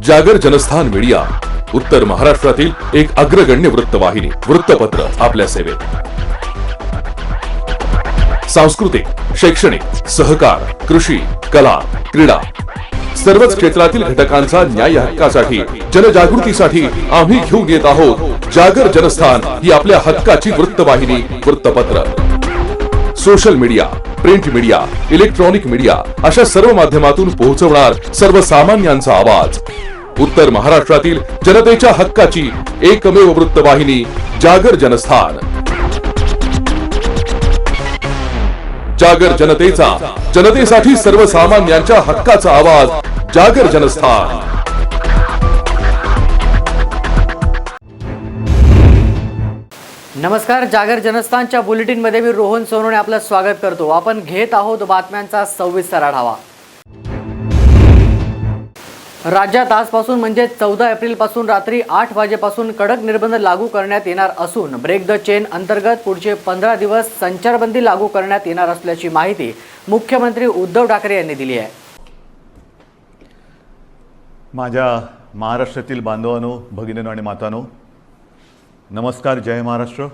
जागर जनस्थान मीडिया, उत्तर महाराष्ट्रातील एक अग्रगण्य वृत्तवाहिनी, वृत्तपत्र आपल्या सेवेत। सांस्कृतिक, शैक्षणिक, सहकार, कृषी, कला, क्रीडा सर्वच क्षेत्रातील घटकांचा न्याय हक्कासाठी, जनजागृतीसाठी आम्ही घेऊन येत आहोत जागर जनस्थान ही आपल्या हक्काची वृत्तवाहिनी, वृत्तपत्र। Social media, print media, electronic media अशा सर्व माध्यमातून पोहोचवणार सर्वसामान्यांचा आवाज। उत्तर महाराष्ट्रातील जनतेच्या हक्काची एकमेव वृत्तवाहिनी जागर जनस्थान। जागर जनतेचा, जनतेसाठी सर्वसामान्यांच्या हक्काचा आवाज, जागर जनस्थान। नमस्कार, जागर जनस्थानच्या बुलेटिन मध्ये मी रोहन सोनवणे आपलं स्वागत करतो। आपण घेत आहोत बातम्यांचा सविस्तर आढावा। राज्यात आजपासून म्हणजे 14 एप्रिल पासून रात्री 8 वाजेपासून कडक निर्बंध लागू करण्यात येणार असून ब्रेक द चेन अंतर्गत पुढचे 15 दिवस संचारबंदी लागू करण्यात येणार असल्याची माहिती मुख्यमंत्री उद्धव ठाकरे यांनी दिली आहे। माझ्या महाराष्ट्रातील बांधवांनो, भगिनींनो आणि मातांनो, नमस्कार, जय महाराष्ट्र।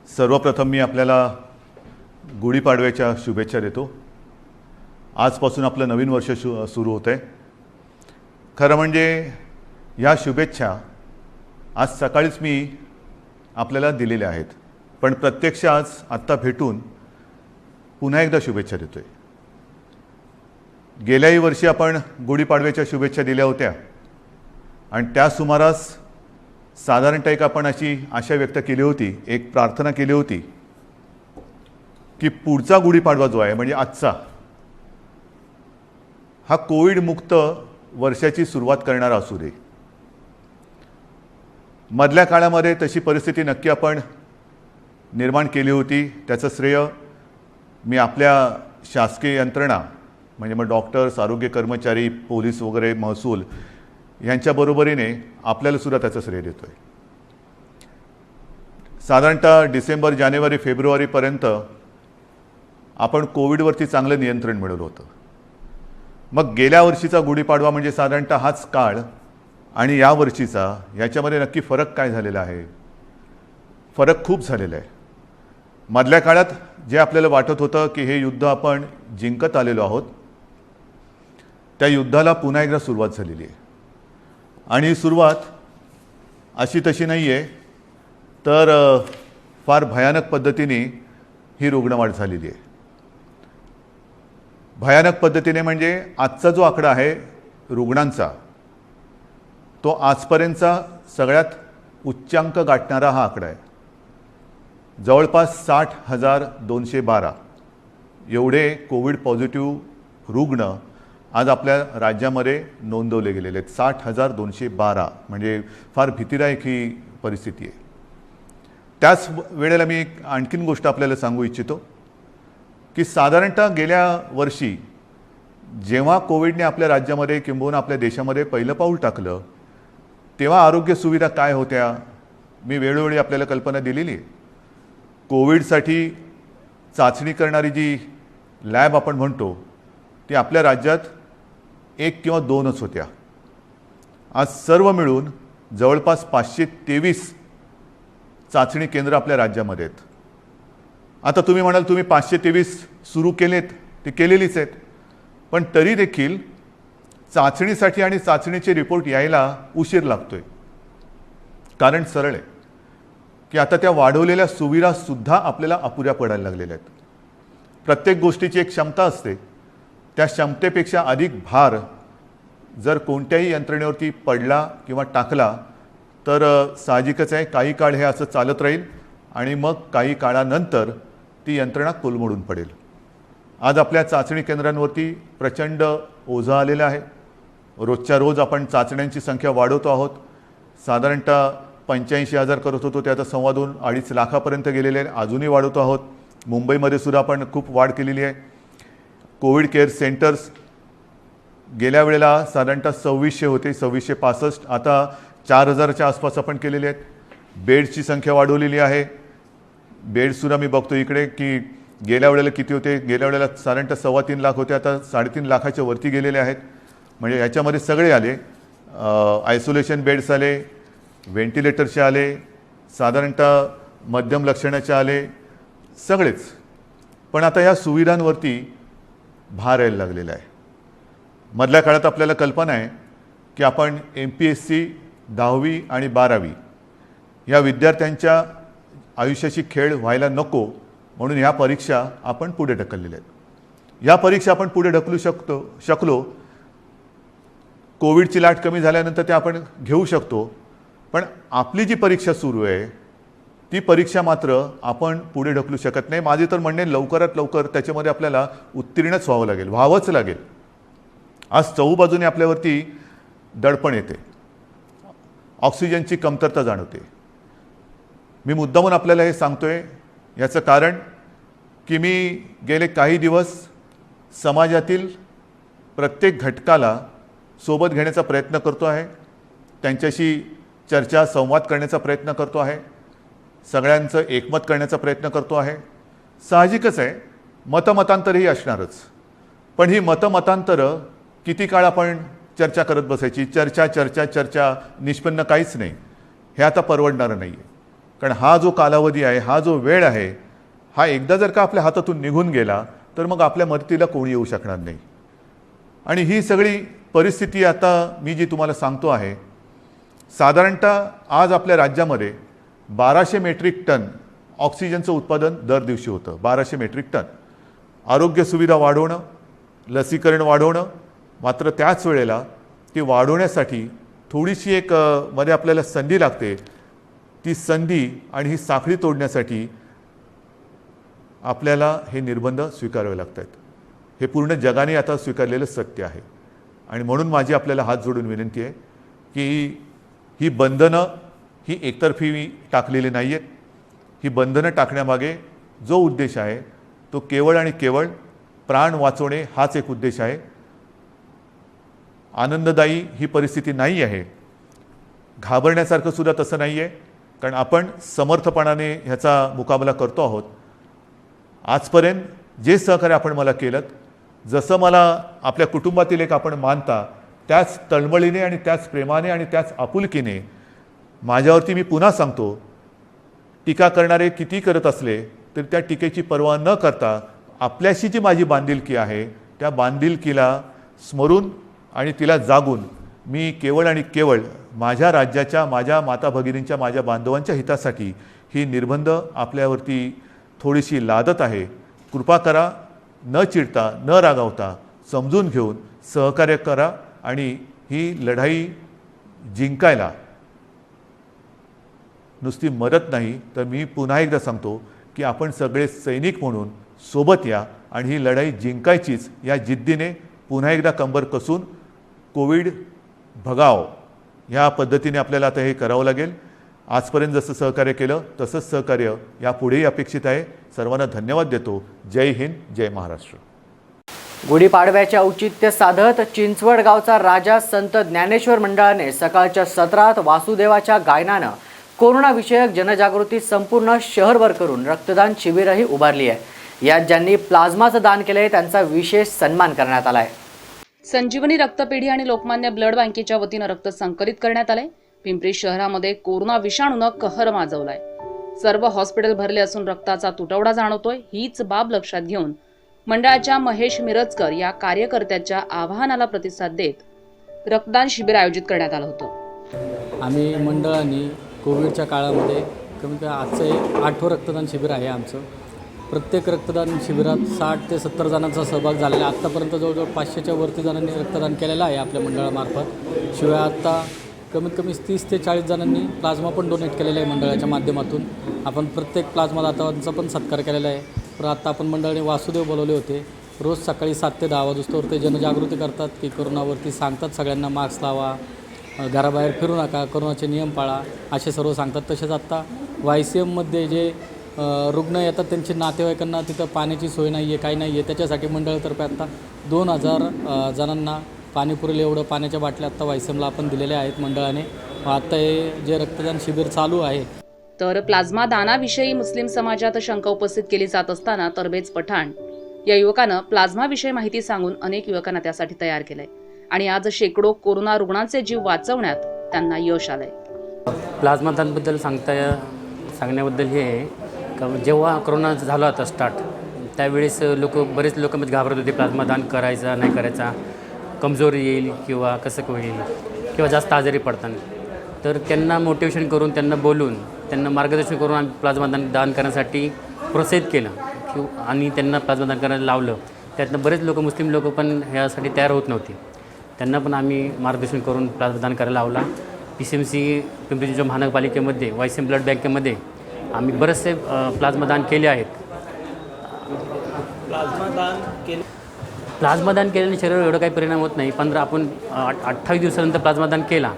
सर्वप्रथम मी आपल्याला गुढीपाडव्याच्या शुभेच्छा देतो। आजपासून आपलं नवीन वर्ष सुरू होतं आहे। खरं म्हणजे या शुभेच्छा आज सकाळीच मी आपल्याला दिलेल्या आहेत, पण प्रत्यक्ष आज आत्ता भेटून पुन्हा एकदा शुभेच्छा देतोय। गेल्याही वर्षी आपण गुढीपाडव्याच्या शुभेच्छा दिल्या होत्या आणि त्या सुमारास साधारणतः एक आपण अशी आशा व्यक्त केली होती, एक प्रार्थना केली होती की पुढचा गुढीपाडवा जो आहे म्हणजे आजचा, हा कोविड मुक्त वर्षाची सुरुवात करणारा असू दे। मधल्या काळामध्ये तशी परिस्थिती नक्की आपण निर्माण केली होती। त्याचं श्रेय मी आपल्या शासकीय यंत्रणा म्हणजे मग डॉक्टर्स, आरोग्य कर्मचारी, पोलीस वगैरे, महसूल यांच्या बरोबरीने आपल्याला सुद्धा त्याचं श्रेय देतोय। साधारणतः डिसेंबर, जानेवारी, फेब्रुवारीपर्यंत आपण कोविडवरती चांगलं नियंत्रण मिळवलं होतं। मग गेल्या वर्षीचा गुढीपाडवा म्हणजे साधारणतः हाच काळ आणि या वर्षीचा याच्यामध्ये नक्की फरक काय झालेला आहे? फरक खूप झालेला आहे। मधल्या काळात जे आपल्याला वाटत होतं की हे युद्ध आपण जिंकत आलेलो आहोत, त्या युद्धाला पुन्हा एकदा सुरुवात झालेली आहे आणि ही सुरुवात अशी तशी नाही आहे, तर फार भयानक पद्धतीने ही रुग्णवाढ झालेली आहे। भयानक पद्धतीने म्हणजे आजचा जो आकडा आहे रुग्णांचा, तो आजपर्यंतचा सगळ्यात उच्चांक गाठणारा हा आकडा आहे। जवळपास 60,212 एवढे कोविड पॉझिटिव्ह रुग्ण आज आपल्या राज्यामध्ये नोंदवले गेलेले आहेत। 60,212 म्हणजे फार भीतीदायक ही परिस्थिती आहे। त्याच वेळेला मी एक आणखीन गोष्ट आपल्याला सांगू इच्छितो की साधारणतः गेल्या वर्षी जेव्हा कोविडने आपल्या राज्यामध्ये किंबहुना आपल्या देशामध्ये पहिलं पाऊल टाकलं, तेव्हा आरोग्य सुविधा काय होत्या मी वेळोवेळी आपल्याला कल्पना दिलेली आहे। कोविडसाठी चाचणी करणारी जी लॅब आपण म्हणतो ती आपल्या राज्यात 1 किंवा 2च होत्या। आज सर्व मिळून जवळपास 523 चाचणी केंद्र आपल्या राज्यामध्ये आहेत। आता तुम्ही म्हणाल तुम्ही 523 सुरू केलेत, ती केलेलीच आहेत, पण तरी देखील चाचणीसाठी आणि चाचणीचे रिपोर्ट यायला उशीर लागतोय। कारण सरळ आहे की आता त्या वाढवलेल्या सुविधासुद्धा आपल्याला अपुऱ्या पडायला लागलेल्या आहेत। प्रत्येक गोष्टीची एक क्षमता असते, त्या क्षमतेपेक्षा अधिक भार जर कोणत्याही यंत्रणेवरती पडला किंवा टाकला तर साहजिकच आहे काही काळ हे असं चालत राहील आणि मग काही काळानंतर ती यंत्रणा कोलमडून पडेल। आज आपल्या चाचणी केंद्रांवरती प्रचंड ओझं आलेलं आहे। रोजच्या रोज आपण चाचण्यांची संख्या वाढवतो आहोत। साधारणतः 85,000 करत होतो, ते आता 2.25-2.5 लाखापर्यंत गेलेले आहे। अजूनही वाढवतो आहोत। मुंबईमध्ये सुद्धा आपण खूप वाढ केलेली आहे। कोविड केअर सेंटर्स गेल्या वेळेला साधारणतः 2600 होते, 2665, आता 4000च्या आसपास आपण केलेले आहेत। बेड्सची संख्या वाढवलेली आहे। बेड्ससुद्धा मी बघतो इकडे की गेल्या वेळेला किती होते, गेल्या वेळेला साधारणतः 3.25 लाख होते, आता 3.5 लाखाच्या वरती गेलेले आहेत। म्हणजे याच्यामध्ये सगळे आले आयसोलेशन बेड्स आले, व्हेंटिलेटरचे आले, साधारणतः मध्यम लक्षणाचे आले, सगळेच. पण आता या सुविधांवरती भार यायला लागलेला आहे. मधल्या काळात आपल्याला कल्पना आहे की आपण MPSC 10वी आणि 12वी या विद्यार्थ्यांच्या आयुष्याची खेळ व्हायला नको म्हणून ह्या परीक्षा आपण पुढे ढकललेल्या आहेत. या परीक्षा आपण पुढे ढकलू शकलो. कोविडची लाट कमी झाल्यानंतर ते आपण घेऊ शकतो. पण आपली जी परीक्षा सुरू आहे ती परीक्षा मात्र आपण पुढे ढकलू शकत नाही. माझे तर म्हणणे लवकरात लवकर त्याच्यामध्ये आपल्याला उत्तीर्णच व्हावंच लागेल. आज चहूबाजूने आपल्यावरती दडपण येते, ऑक्सिजनची कमतरता जाणवते. मी मुद्दामून आपल्याला हे सांगतोय याचं कारण की मी गेले काही दिवस समाजातील प्रत्येक घटकाला सोबत घेण्याचा प्रयत्न करतो आहे, त्यांच्याशी चर्चा संवाद करण्याचा प्रयत्न करतो आहे, सगळ्यांचं एकमत करण्याचा प्रयत्न करतो आहे. साहजिकच आहे, मतमतांतरही असणारच. पण ही मतमतांतरं किती काळ आपण चर्चा करत बसायची? चर्चा निष्पन्न काहीच नाही. हे आता परवडणारं नाही आहे. कारण हा जो कालावधी आहे, हा जो वेळ आहे, हा एकदा जर का आपल्या हातातून निघून गेला तर मग आपल्या मदतीला कोणी येऊ शकणार नाही. आणि ही सगळी परिस्थिती आता मी जी तुम्हाला सांगतो आहे, साधारणतः आज आपल्या राज्यामध्ये 1200 मेट्रिक टन ऑक्सिजनचं उत्पादन दर दिवशी होतं. 1200 मेट्रिक टन. आरोग्य सुविधा वाढवणं, लसीकरण वाढवणं, मात्र त्याच वेळेला ती वाढवण्यासाठी थोडीशी एक मध्ये आपल्याला संधी लागते. ती संधी आणि ही साखळी तोडण्यासाठी आपल्याला हे निर्बंध स्वीकारावे लागत आहेत. हे पूर्ण जगाने आता स्वीकारलेलं सत्य आहे. आणि म्हणून माझी आपल्याला हात जोडून विनंती आहे की ही बंधनं ही एकतर्फी टाकलेली नाही आहेत. ही बंधनं टाकण्यामागे जो उद्देश आहे तो केवळ आणि केवळ प्राण वाचवणे हाच एक उद्देश आहे. आनंददायी ही परिस्थिती नाही आहे. घाबरण्यासारखं सुद्धा तसं नाही आहे, कारण आपण समर्थपणाने ह्याचा मुकाबला करतो आहोत. आजपर्यंत जे सहकार्य आपण मला केलं, जसं मला आपल्या कुटुंबातील एक आपण मानता, त्याच तळमळीने आणि त्याच प्रेमाने आणि त्याच आपुलकीने माझ्यावरती मी पुन्हा सांगतो, टीका करणारे किती करत असले तरी त्या टीकेची पर्वा न करता आपल्याशी जी माझी बांधिलकी आहे त्या बांधिलकीला स्मरून आणि तिला जागून मी केवळ आणि केवळ माझ्या राज्याच्या, माझ्या माता भगिनींच्या, माझ्या बांधवांच्या हितासाठी ही निर्बंध आपल्यावरती थोडीशी लादत आहे. कृपा करा, न चिडता, न रागावता, समजून घेऊन सहकार्य करा आणि ही लढाई जिंकायला नुसती मदत नाही तर मी पुन्हा एकदा सांगतो की आपण सगळे सैनिक म्हणून सोबत या आणि ही लढाई जिंकायचीच या जिद्दीने पुन्हा एकदा कंबर कसून कोविड भगाव ह्या पद्धतीने आपल्याला आता हे करावं लागेल. आजपर्यंत जसं सहकार्य केलं तसंच सहकार्य यापुढेही अपेक्षित आहे. सर्वांना धन्यवाद देतो. जय हिंद, जय महाराष्ट्र. गुढीपाडव्याचे औचित्य साधत चिंचवड गावचा राजा संत ज्ञानेश्वर मंडळाने सकाळच्या सत्रात वासुदेवाच्या गायनानं कोरोनाविषयक जनजागृती संपूर्ण शहरभर करून रक्तदान शिबिरही उभारली आहे. यात ज्यांनी प्लाझ्माचं दान केलंय त्यांचा विशेष सन्मान करण्यात आलाय. संजीवनी रक्तपेढी आणि लोकमान्य ब्लड बँकेच्या वतीनं रक्त संकलित करण्यात आलंय. पिंपरी शहरामध्ये कोरोना विषाणूनं कहर माजवलाय. सर्व हॉस्पिटल भरले असून रक्ताचा तुटवडा जाणवतोय. हीच बाब लक्षात घेऊन मंडळाच्या महेश मिरजकर या कार्यकर्त्याच्या आवाहनाला प्रतिसाद देत रक्तदान शिबिर आयोजित करण्यात आलं होतं. आम्ही मंडळाने कोविडच्या काळामध्ये कमीत कमी आजचं 8वं रक्तदान शिबिर आहे आमचं. प्रत्येक रक्तदान शिबिरात 60 ते 70 जणांचा सहभाग झालेला आहे. आत्तापर्यंत जवळजवळ 500च्या वरती जणांनी रक्तदान केलेलं आहे आपल्या मंडळामार्फत. शिवाय आत्ता कमीत कमी 30 ते 40 जणांनी प्लाझ्मा पण डोनेट केलेला आहे मंडळाच्या माध्यमातून. आपण प्रत्येक प्लाझ्मा दात्यांचा पण सत्कार केलेला आहे. पण आता आपण मंडळाने वासुदेव बोलवले होते. रोज सकाळी 7 ते 10 वाजता ते जनजागृती करतात की कोरोनावरती सांगतात सगळ्यांना मास्क लावा, घराबाहेर फिरू नका, कोरोनाचे नियम पाळा असे सर्व सांगतात. तसेच आत्ता YCMमध्ये जे रुग्ण येतात त्यांच्या नातेवाईकांना तिथं पाण्याची सोय नाही आहे, काही नाही आहे. त्याच्यासाठी मंडळातर्फे आत्ता 2000 जणांना पाणी पुरेल एवढं पाण्याच्या बाटल्या आत्ता YCMला आपण दिलेल्या आहेत मंडळाने. आत्ता हे जे रक्तदान शिबिर चालू आहे. तर प्लाझ्मा दानाविषयी मुस्लिम समाजात शंका उपस्थित केली जात असताना तरबेज पठाण या युवकानं प्लाझ्माविषयी माहिती सांगून अनेक युवकांना त्यासाठी तयार केलंय. आणि आज शेकडो कोरोना रुग्णांचे जीव वाचवण्यात त्यांना यश आलंय. प्लाझ्मा दानबद्दल सांगण्याबद्दल हे आहे का जेव्हा कोरोना झाला होता स्टार्ट त्यावेळेस बरेच लोक मध्ये घाबरत होते प्लाझ्मा दान करायचा नाही करायचा, कमजोरी येईल किंवा कसं होईल किंवा जास्त आजारी पडतात. तर त्यांना मोटिवेशन करून त्यांना बोलून त्यांना मार्गदर्शन करून आम्ही प्लाझ्मा दान करण्यासाठी प्रोत्साहित केलं आणि त्यांना प्लाझ्मा दान करायला लावलं. त्यातनं बरेच लोक मुस्लिम लोक पण ह्यासाठी तयार होत नव्हते. त्यांना पण आम्ही मार्गदर्शन करून प्लाझ्मा दान करायला लावला. PCMC पिंपरी चिंचवड महानगरपालिकेमध्ये YCM ब्लड बँकेमध्ये आम्ही बरेचसे प्लाझ्मा दान केले आहेत. प्लाझ्मा दान केल्याने शरीरावर एवढं काही परिणाम होत नाही. 28 दिवसानंतर प्लाझ्मा दान केला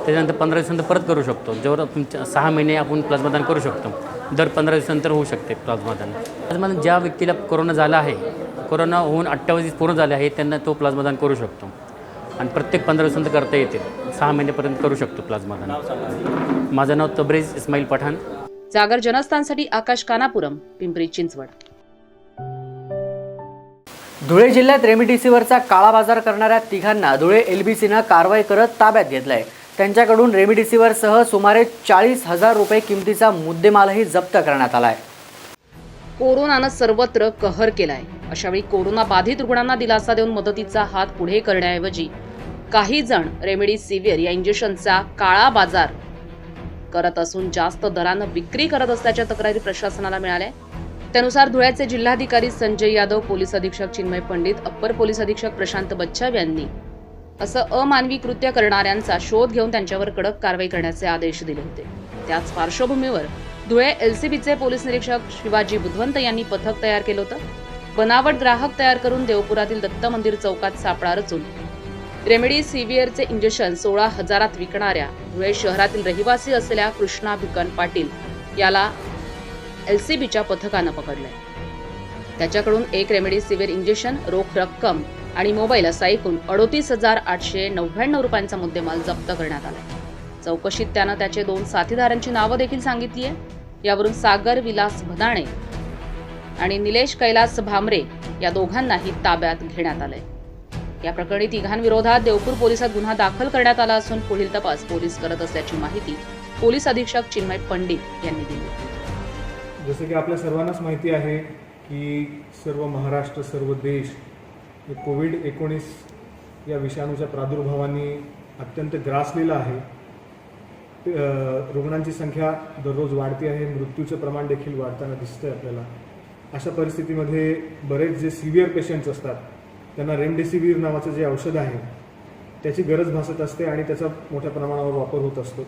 त्याच्यानंतर 15 दिवसानंतर परत करू शकतो. जेवढं तुमच्या 6 महिने आपण प्लाझ्मा दान करू शकतो. दर 15 दिवसानंतर होऊ शकते प्लाझ्मा दान. प्लाझ्मा दान ज्या व्यक्तीला कोरोना झाला आहे, कोरोना होऊन 28 दिवस पूर्ण झाले आहे त्यांना तो प्लाझ्मा दान करू शकतो आणि प्रत्येक 15 दिवसानंतर करता येते. 6 महिन्यापर्यंत करू शकतो प्लाझ्मा दान. माझं नाव तब्रेज इस्माईल पठाण. जागर जनस्थानसाठी आकाश कानापुरम, पिंपरी चिंचवड. धुळे जिल्ह्यात रेमडेसिवीरचा काळा बाजार करणाऱ्या तिघांना धुळे LBCनं कारवाई करत ताब्यात घेतलाय. त्यांच्याकडून रेमडेसिवीरसह सुमारे 40,000 रुपये किमतीचा मुद्देमालही जप्त करण्यात आलाय. कोरोनानं सर्वत्र कहर केलाय. अशावेळी कोरोना बाधित रुग्णांना दिलासा देऊन मदतीचा हात पुढे करण्याऐवजी काही जण रेमडेसिवीर या इंजेक्शनचा काळा बाजार करत असून जास्त दरानं विक्री करत असल्याच्या तक्रारी प्रशासनाला मिळाल्या. त्यानुसार धुळ्याचे जिल्हाधिकारी संजय यादव, पोलीस अधीक्षक चिन्मय पंडित, अप्पर पोलीस अधीक्षक प्रशांत बच्छाव यांनी असं अमानवी कृत्य करणाऱ्यांचा शोध घेऊन त्यांच्यावर कडक कारवाई करण्याचे आदेश दिले होते. त्याच पार्श्वभूमीवर धुळे LCBचे पोलीस निरीक्षक शिवाजी बुधवंत यांनी पथक तयार केलं होतं. बनावट ग्राहक तयार करून देवपुरातील दत्त मंदिर चौकात सापळा रचून रेमडेसिवीरचे इंजेक्शन 16,000 विकणाऱ्या धुळे शहरातील रहिवासी असलेल्या कृष्णा भिकन पाटील याला LCBच्या पथकानं पकडलंय. त्याच्याकडून एक रेमडेसिवीर इंजेक्शन, रोख रक्कम आणि मोबाईल असा एकूण 38,899 रुपयांचा मुद्देमाल जप्त करण्यात आलाय. चौकशीत त्यानं त्याचे 2 साथीदारांची नावं देखील सांगितली आहे. यावरून सागर विलास भदाणे आणि निलेश कैलास भामरे या दोघांनाही ताब्यात घेण्यात आलंय. या प्रकरणी तिघांविरोधात देवपूर पोलिसात गुन्हा दाखल करण्यात आला असून पुढील तपास पोलीस करत असल्याची माहिती पोलीस अधीक्षक चिन्मय पंडित यांनी दिली. जसं की आपल्या सर्वांनाच माहिती आहे की सर्व महाराष्ट्र, सर्व देश कोविड-19 या विषाणूच्या प्रादुर्भावाने अत्यंत ग्रासलेला आहे. रुग्णांची संख्या दररोज वाढती आहे, मृत्यूचं प्रमाण देखील वाढताना दिसतंय आपल्याला. अशा परिस्थितीमध्ये बरेच जे सिव्हिअर पेशंट्स असतात त्यांना रेमडेसिवीर नावाचं जे औषध आहे त्याची गरज भासत असते आणि त्याचा मोठ्या प्रमाणावर वापर होत असतो.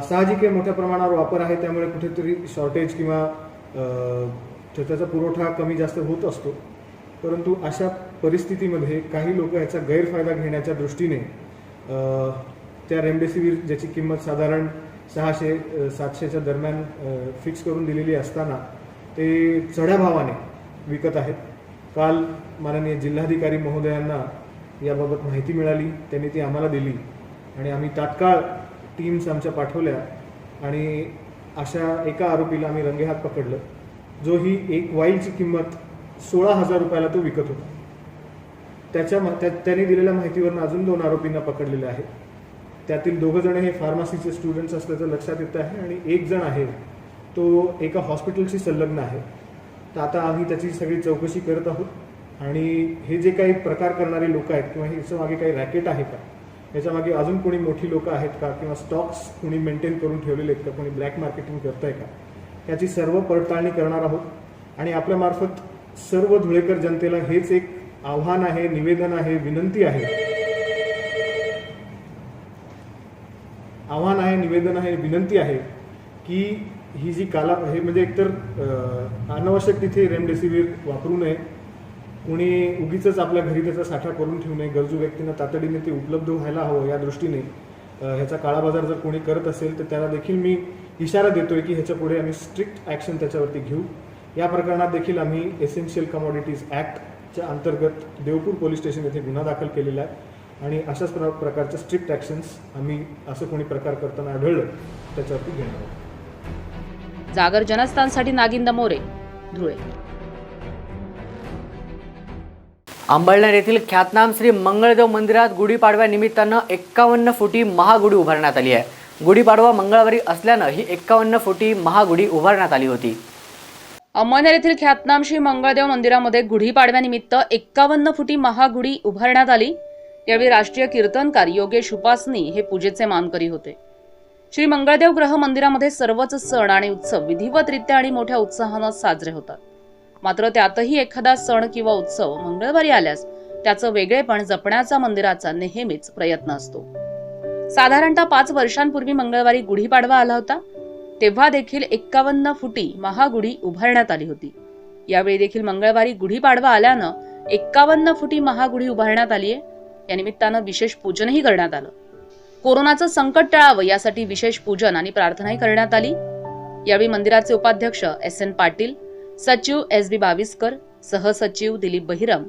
साहजिक आहे, मोठ्या प्रमाणावर वापर आहे त्यामुळे कुठेतरी शॉर्टेज किंवा त्याचा पुरवठा कमी जास्त होत असतो. परंतु अशा परिस्थितीमध्ये काही लोक याचा गैरफायदा घेण्याच्या दृष्टीने त्या रेमडेसिवीर ज्याची किंमत साधारण 600-700च्या दरम्यान फिक्स करून दिलेली असताना ते चढ्या भावाने विकत आहेत. काल माननीय जिल्हाधिकारी महोदयांना याबाबत माहिती मिळाली, त्यांनी ती आम्हाला दिली आणि आम्ही तात्काळ टीम्स आमच्या पाठवल्या आणि अशा एका आरोपीला आम्ही रंगेहात पकडलं, जो ही एक वाईलची किंमत 16,000 रुपयाला तो विकत होता. त्यांनी दिलेल्या माहितीवरून अजून 2 आरोपींना पकडलेले आहे. त्यातील 2 जण हे फार्मसीचे स्टुडंट्स असल्याचं लक्षात येतं आहे आणि 1 जण आहे तो एका हॉस्पिटलशी संलग्न आहे. तर आता आम्ही त्याची सगळी चौकशी करत आहोत आणि हे जे काही प्रकार करणारे लोक आहेत किंवा ह्याच्या मागे काही रॅकेट आहे का, याच्यामागे अजून कोणी मोठी लोक आहेत का किंवा स्टॉक्स कोणी मेंटेन करून ठेवलेले आहेत का, कोणी ब्लॅक मार्केटिंग करत आहे का, याची सर्व पडताळणी करणार आहोत. आणि आपल्यामार्फत सर्व धुळेकर जनतेला हेच एक आव्हान आहे, निवेदन आहे, विनंती आहे की ही जी हे म्हणजे एकतर अनावश्यक तिथे रेमडेसिवीर वापरू नये, कोणी उगीच आपल्या घरी त्याचा साठा करून ठेवू नये, गरजू व्यक्तींना तातडीने ते उपलब्ध व्हायला हवं या दृष्टीने ह्याचा काळा बाजार जर कोणी करत असेल तर त्याला देखील मी इशारा देतोय की ह्याच्या पुढे आम्ही स्ट्रिक्ट ॲक्शन त्याच्यावरती घेऊ. या प्रकरणात देखील आम्ही एसेन्शियल कमॉडिटीज ॲक्टच्या अंतर्गत देवपूर पोलीस स्टेशन येथे गुन्हा दाखल केलेला आहे आणि अशाच प्रकारच्या स्ट्रिक्ट ॲक्शन्स आम्ही असं कोणी प्रकार करताना आढळलं त्याच्यावरती घेणार आहोत. जागर जनस्थानसाठी नागिंदा मोरे, धुळे. अंबळनेर येथील ख्यातनाम श्री मंगळदेव मंदिरात गुढीपाडव्यानिमित्तानं 51 फुटी महागुढी उभारण्यात आली आहे। गुढीपाडवा मंगळवारी असल्यानं ही 51 फुटी महागुढी उभारण्यात आली होती। अंबळनेर येथील ख्यातनाम श्री मंगळदेव मंदिरामध्ये गुढीपाडव्यानिमित्त 51 फुटी महागुढी उभारण्यात आली। यावेळी राष्ट्रीय कीर्तनकार योगेश उपासनी हे पूजेचे मानकरी होते। श्री मंगळदेव ग्रह मंदिरामध्ये सर्वच सण आणि उत्सव विधिवतरित्या आणि मोठ्या उत्साहानं साजरे होतात। मात्र त्यातही एखादा सण किंवा उत्सव मंगळवारी आल्यास त्याचं वेगळेपण जपण्याचा मंदिराचा नेहमीच प्रयत्न असतो। साधारणतः 5 वर्षांपूर्वी मंगळवारी गुढीपाडवा आला होता, तेव्हा देखील 51 फुटी महागुढी उभारण्यात आली होती। यावेळी देखील मंगळवारी गुढीपाडवा आल्यानं 51 फुटी महागुढी उभारण्यात आली आहे। या निमित्तानं विशेष पूजनही करण्यात आलं। कोरोनाचं संकट टळावं यासाठी विशेष पूजन आणि प्रार्थनाही करण्यात आली। यावेळी मंदिराचे उपाध्यक्ष SN पाटील, सचिव SB बाविस्कर, सहसचिव दिलीप बहिरम,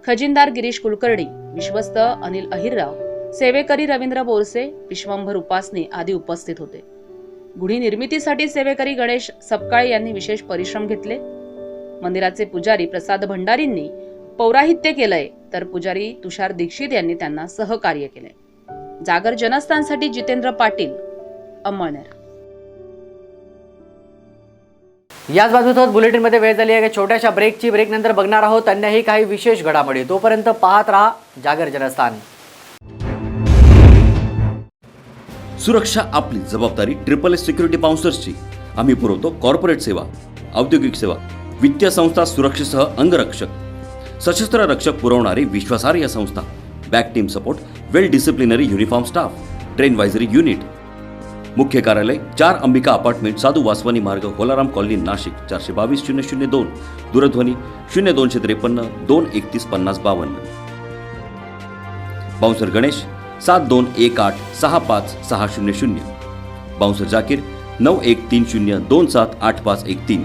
खजिनदार गिरीश कुलकर्णी, विश्वस्त अनिल अहिरराव, सेवेकरी रवींद्र बोरसे, विश्वंभर उपासनी आदी उपस्थित होते। गुढी निर्मितीसाठी सेवेकरी गणेश सपकाळे यांनी विशेष परिश्रम घेतले। मंदिराचे पुजारी प्रसाद भंडारींनी पौराहित्य केलंय, तर पुजारी तुषार दीक्षित यांनी त्यांना सहकार्य केले। जागर जनस्थानसाठी जितेंद्र पाटील, अंबळनेर। याच बाजूसोबत बुलेटिनमध्ये वेळ झाली आहे छोट्याशा ब्रेकची। ब्रेक नंतर बघणार आहोत अन्यही काही विशेष घडामोडी। तोपर्यंत पाहत रहा जागर जनस्थान। सुरक्षा आपली जबाबदारी SSS सिक्युरिटी बाउन्सर्सची। आम्ही पुरवतो कॉर्पोरेट सेवा, औद्योगिक सेवा, वित्तीय संस्था, सुरक्षेसह अंगरक्षक, सशस्त्र रक्षक पुरवणारी विश्वासार्ह संस्था, back team support, well disciplinary uniform staff, train वायझरी युनिट। मुख्य कार्यालय 4 अंबिका अपार्टमेंट, साधू वासवानी मार्ग, होलाराम कॉलनी, नाशिक 422-002, दूरध्वनी 0253 231 5052। Bouncer Ganesh 7218655600, bouncer Zakir 9130278513।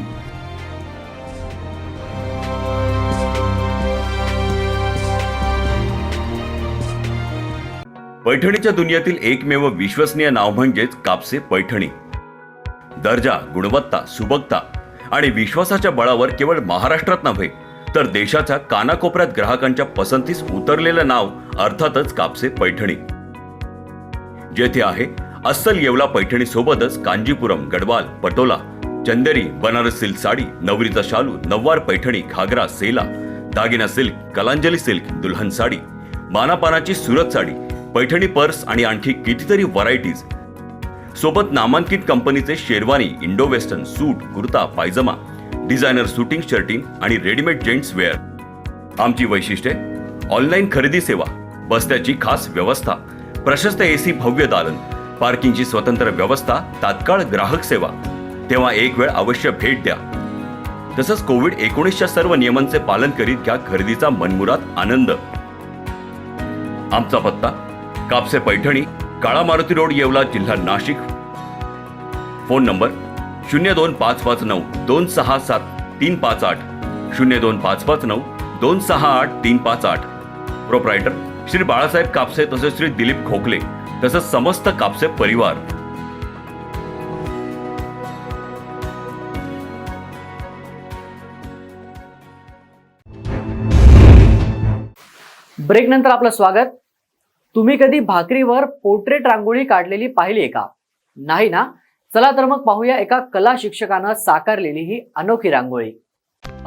पैठणीच्या दुनियेतील एकमेव विश्वसनीय नाव म्हणजेच कापसे पैठणी। दर्जा, गुणवत्ता, सुबकता आणि विश्वासाच्या बळावर केवळ महाराष्ट्रात नव्हे तर देशाच्या कानाकोपऱ्यात ग्राहकांच्या पसंतीस उतरलेलं नाव अर्थातच कापसे पैठणी। जेथे आहे अस्सल येवला पैठणी सोबतच कांजीपुरम, गडवाल, पटोला, चंदेरी, बनारस सिल्क साडी, नवरीचा शालू, नववार पैठणी, घागरा, सेला, दागिना सिल्क, कलांजली सिल्क, दुल्हन साडी, मानापानाची सुरत साडी, पैठणी पर्स आणि आणखी कितीतरी व्हरायटीज सोबत नामांकित कंपनीचे शेरवानी, इंडो वेस्टर्न, सूट, कुर्ता, पायजमा, डिझायनर शूटिंग शर्टिंग आणि रेडीमेड जेंट्स वेअर। आमची वैशिष्ट्ये: ऑनलाईन खरेदी सेवा, बसण्याची खास व्यवस्था, प्रशस्त AC भव्य दालन, पार्किंगची स्वतंत्र व्यवस्था, तात्काळ ग्राहक सेवा। तेव्हा एक वेळ अवश्य भेट द्या। तसंच कोविड-19च्या सर्व नियमांचे पालन करीत घ्या खरेदीचा मनमुराद आनंद। आमचा पत्ता: कापसे पैठणी, काळा मारुती रोड, येवला, जिल्हा Nashik. Phone number 02559 267 02559 268 proprietor Shri Balasaheb Kapse तसेच श्री दिलीप खोकले तसंच समस्त कापसे परिवार। ब्रेक नंतर आपलं स्वागत। तुम्ही कधी भाकरीवर पोर्ट्रेट रांगोळी काढलेली पाहिली आहे का? नाही ना? चला तर मग पाहूया एका कला शिक्षकानं साकारलेली ही अनोखी रांगोळी।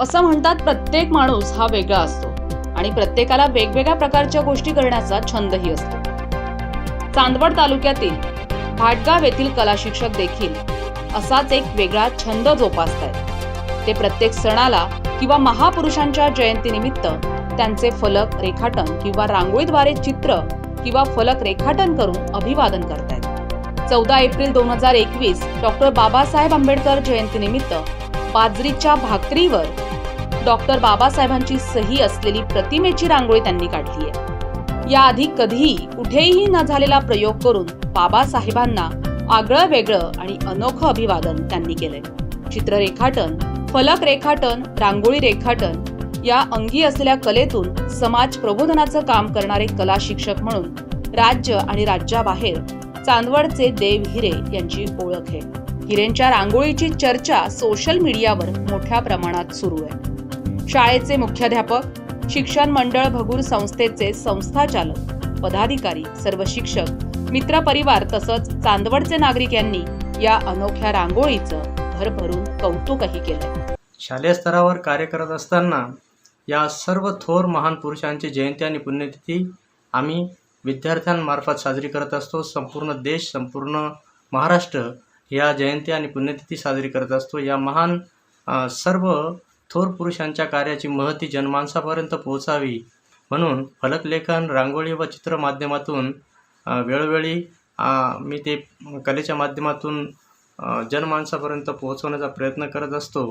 असं म्हणतात प्रत्येक माणूस हा वेगळा असतो आणि प्रत्येकाला वेगवेगळ्या प्रकारच्या गोष्टी करण्याचा छंदही असतो। चांदवड तालुक्यातील भाटगाव येथील कला शिक्षक देखील असाच एक वेगळा छंद जोपासतात। ते प्रत्येक सणाला किंवा महापुरुषांच्या जयंतीनिमित्त त्यांचे फलक रेखाटन किंवा रांगोळीद्वारे चित्र किंवा फलक रेखाटन करून अभिवादन करतायत। 14 एप्रिल 2021 डॉक्टर बाबासाहेब आंबेडकर जयंतीनिमित्त बाजरीच्या भाकरीवर डॉक्टर बाबासाहेबांची सही असलेली प्रतिमेची रांगोळी त्यांनी काढली आहे। याआधी कधीही कुठेही न झालेला प्रयोग करून बाबासाहेबांना आगळं वेगळं आणि अनोखं अभिवादन त्यांनी केलंय। चित्र रेखाटन, फलक रेखाटन, रांगोळी रेखाटन या अंगी असलेल्या कलेतून समाज प्रबोधनाचं काम करणारे कला शिक्षक म्हणून राज्य आणि राज्याबाहेर चांदवडचे देव हिरे यांची ओळख आहे। हिरेंच्या रांगोळीची चर्चा सोशल मीडियावर मोठ्या प्रमाणात सुरू आहे। शाळेचे मुख्याध्यापक शिक्षण मंडळ भगूर संस्थेचे संस्थाचालक, पदाधिकारी, सर्व शिक्षक, मित्र परिवार तसंच चांदवडचे नागरिक यांनी या अनोख्या रांगोळीचं भरभरून कौतुकही केलं. शालेय स्तरावर कार्य करत असताना या सर्व थोर महान पुरुषांची जयंती आणि पुण्यतिथी आम्ही विद्यार्थ्यांमार्फत साजरी करत असतो. संपूर्ण देश, संपूर्ण महाराष्ट्र या जयंती आणि पुण्यतिथी साजरी करत असतो. या महान सर्व थोर पुरुषांच्या कार्याची महती जनमानसापर्यंत पोहोचावी म्हणून फलकलेखन, रांगोळी व चित्र माध्यमातून वेळोवेळी मी ते कलेच्या माध्यमातून जनमानसापर्यंत पोहोचवण्याचा प्रयत्न करत असतो.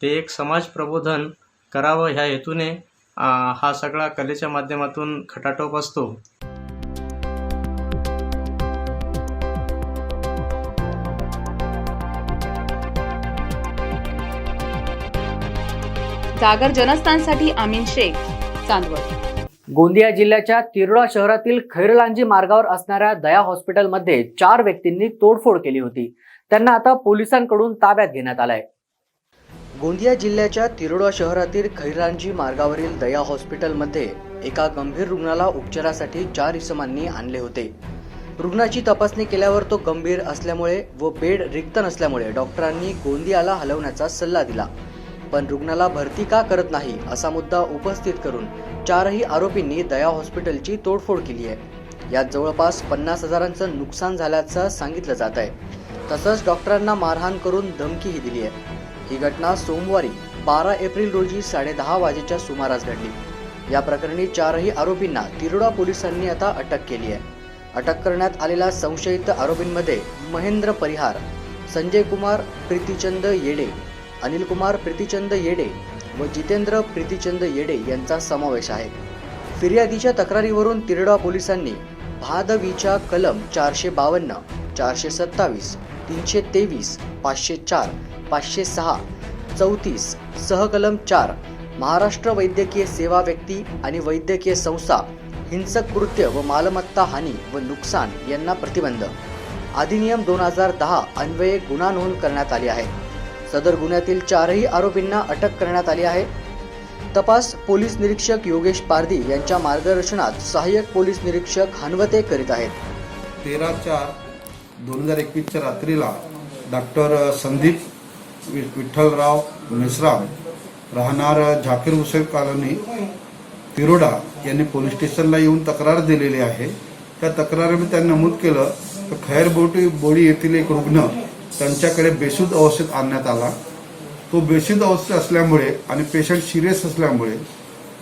ते एक समाज प्रबोधन करावं ह्या हेतूने हा सगळा कलेच्या माध्यमातून खटाटोप असतो. जागर जनस्थानसाठी आमीन शेख, चांदवड. गोंदिया जिल्ह्याच्या तिरोडा शहरातील खैरलांजी मार्गावर असणाऱ्या दया हॉस्पिटलमध्ये 4 व्यक्तींनी तोडफोड केली होती. त्यांना आता पोलिसांकडून ताब्यात घेण्यात आलाय. गोंदिया जिल्ह्याच्या तिरोडा शहरातील खैरलांजी मार्गावरील दया हॉस्पिटलमध्ये एका गंभीर रुग्णाला उपचारासाठी 4 इसमांनी आणले होते. रुग्णाची तपासणी केल्यावर तो गंभीर असल्यामुळे व बेड रिक्त नसल्यामुळे डॉक्टरांनी गोंदियाला हलवण्याचा सल्ला दिला. पण रुग्णाला भरती का करत नाही असा मुद्दा उपस्थित करून 4ही आरोपींनी दया हॉस्पिटलची तोडफोड केली आहे. यात जवळपास 50,000चं नुकसान झाल्याचं सांगितलं जात आहे. तसंच डॉक्टरांना मारहाण करून धमकीही दिली आहे. ही घटना सोमवारी 12 एप्रिल रोजी 10:30 वाजेच्या सुमारास घडली. या प्रकरणी 4ही आरोपींना तिरोडा पोलिसांनी आता अटक केली आहे. अटक करण्यात आलेल्या संशयित आरोपींमध्ये महेंद्र परिहार, संजय कुमार प्रीतिचंद येडे, अनिल कुमार प्रीतिचंद येडे व जितेंद्र प्रीतिचंद येडे यांचा समावेश आहे. फिर्यादीच्या तक्रारीवरून तिरोडा पोलिसांनी भादवीच्या कलम 452, 427, 323, 504, 506, 34, सहकलम 4 महाराष्ट्र वैद्यकीय सेवा व्यक्ती आणि वैद्यकीय संस्था, हिंसक कृत्य व मालमत्ता हानी व नुकसान यांना प्रतिबंध अधिनियम 2010 अन्वये गुन्हा नोंद करण्यात आली आहे. सदर गुन्ह्यातील 4ही आरोपींना अटक करण्यात आली आहे. तपास पोलीस निरीक्षक योगेश पारधी यांच्या मार्गदर्शनात सहाय्यक पोलीस निरीक्षक हनवते करीत आहेत. 13/4/2021 रात्रीला डॉक्टर संदीप विठ्ठलराव मेश्राम राहणार झाकीर हुसेन कॉलनी तिरोडा यांनी पोलीस स्टेशनला येऊन तक्रार दिलेली आहे. त्या तक्रारीमध्ये त्यांनी नमूद केलं की खैरबोडी येथील एक रुग्ण त्यांच्याकडे बेशुद्ध अवस्थेत आणण्यात आला. तो बेशुद्ध अवस्थेत असल्यामुळे आणि पेशंट सिरियस असल्यामुळे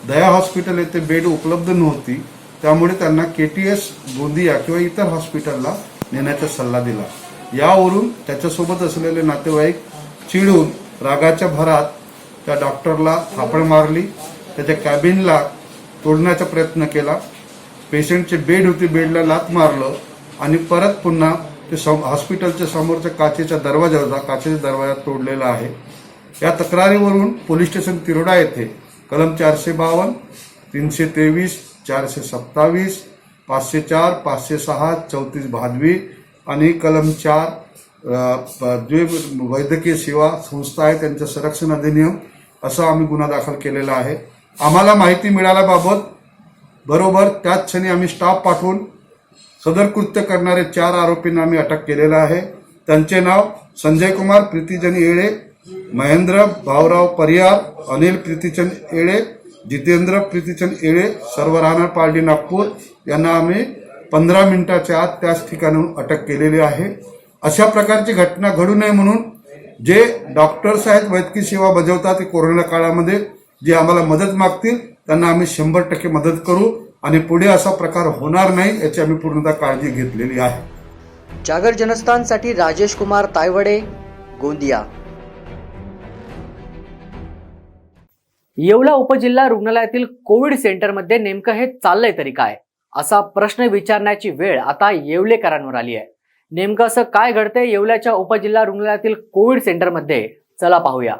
दया हॉस्पिटल येथे बेड उपलब्ध नव्हती. त्यामुळे त्यांना KTS गोंदिया किंवा इतर हॉस्पिटलला नेण्याचा सल्ला दिला. यावरून त्याच्यासोबत असलेले नातेवाईक चिडून रागाच्या भरात त्या डॉक्टरला थापड मारली, त्याच्या कॅबिनला तोडण्याचा प्रयत्न केला. पेशंटचे बेड होती, बेडला लाथ मारलं आणि परत पुन्हा ते हॉस्पिटलच्या समोरच्या काचेचा दरवाजा होता, काचेचा दरवाजा तोडलेला आहे. या तक्रारीवरून पोलीस स्टेशन तिरोडा येथे कलम 452, 323, 427, 504, 506, 34 भादवी आणि कलम 4 जे वैद्यकीय सेवा संस्था आहे त्यांचं संरक्षण अधिनियम असा आम्ही गुन्हा दाखल केलेला आहे. आम्हाला माहिती मिळाल्याबाबत बरोबर त्याच क्षणी आम्ही स्टाफ पाठवून सदर कृत्य करणारे 4 आरोपींना आम्ही अटक केलेलं आहे. त्यांचे नाव संजय कुमार प्रीतिचंद येडे, महेंद्र भाऊराव परिहार, अनिल प्रीतिचंद येडे, जितेंद्र प्रीतिचंद येडे, सर्व राहणार पारडी नागपूर यांना आम्ही 15 मिनिटाच्या आत त्याच ठिकाणाहून अटक केलेली आहे. अशा प्रकारची घटना घडू नये म्हणून जे डॉक्टर्स आहेत, वैद्यकीय सेवा बजावतात, ते कोरोना काळामध्ये जे आम्हाला मदत मागतील त्यांना आम्ही 100% मदत करू आणि पुढे असा प्रकार होणार नाही याची आम्ही पूर्णतः काळजी घेतलेली आहे. जागर जनस्थानसाठी राजेश कुमार तायवडे, गोंदिया. येवला उपजिल्हा रुग्णालयातील कोविड सेंटरमध्ये नेमकं हे चाललंय तरी काय, असा प्रश्न विचारण्याची वेळ आता येवलेकरांवर आली आहे. नेमकं असं काय घडतंय येवल्याच्या उपजिल्हा रुग्णालयातील कोविड सेंटरमध्ये, चला पाहूया.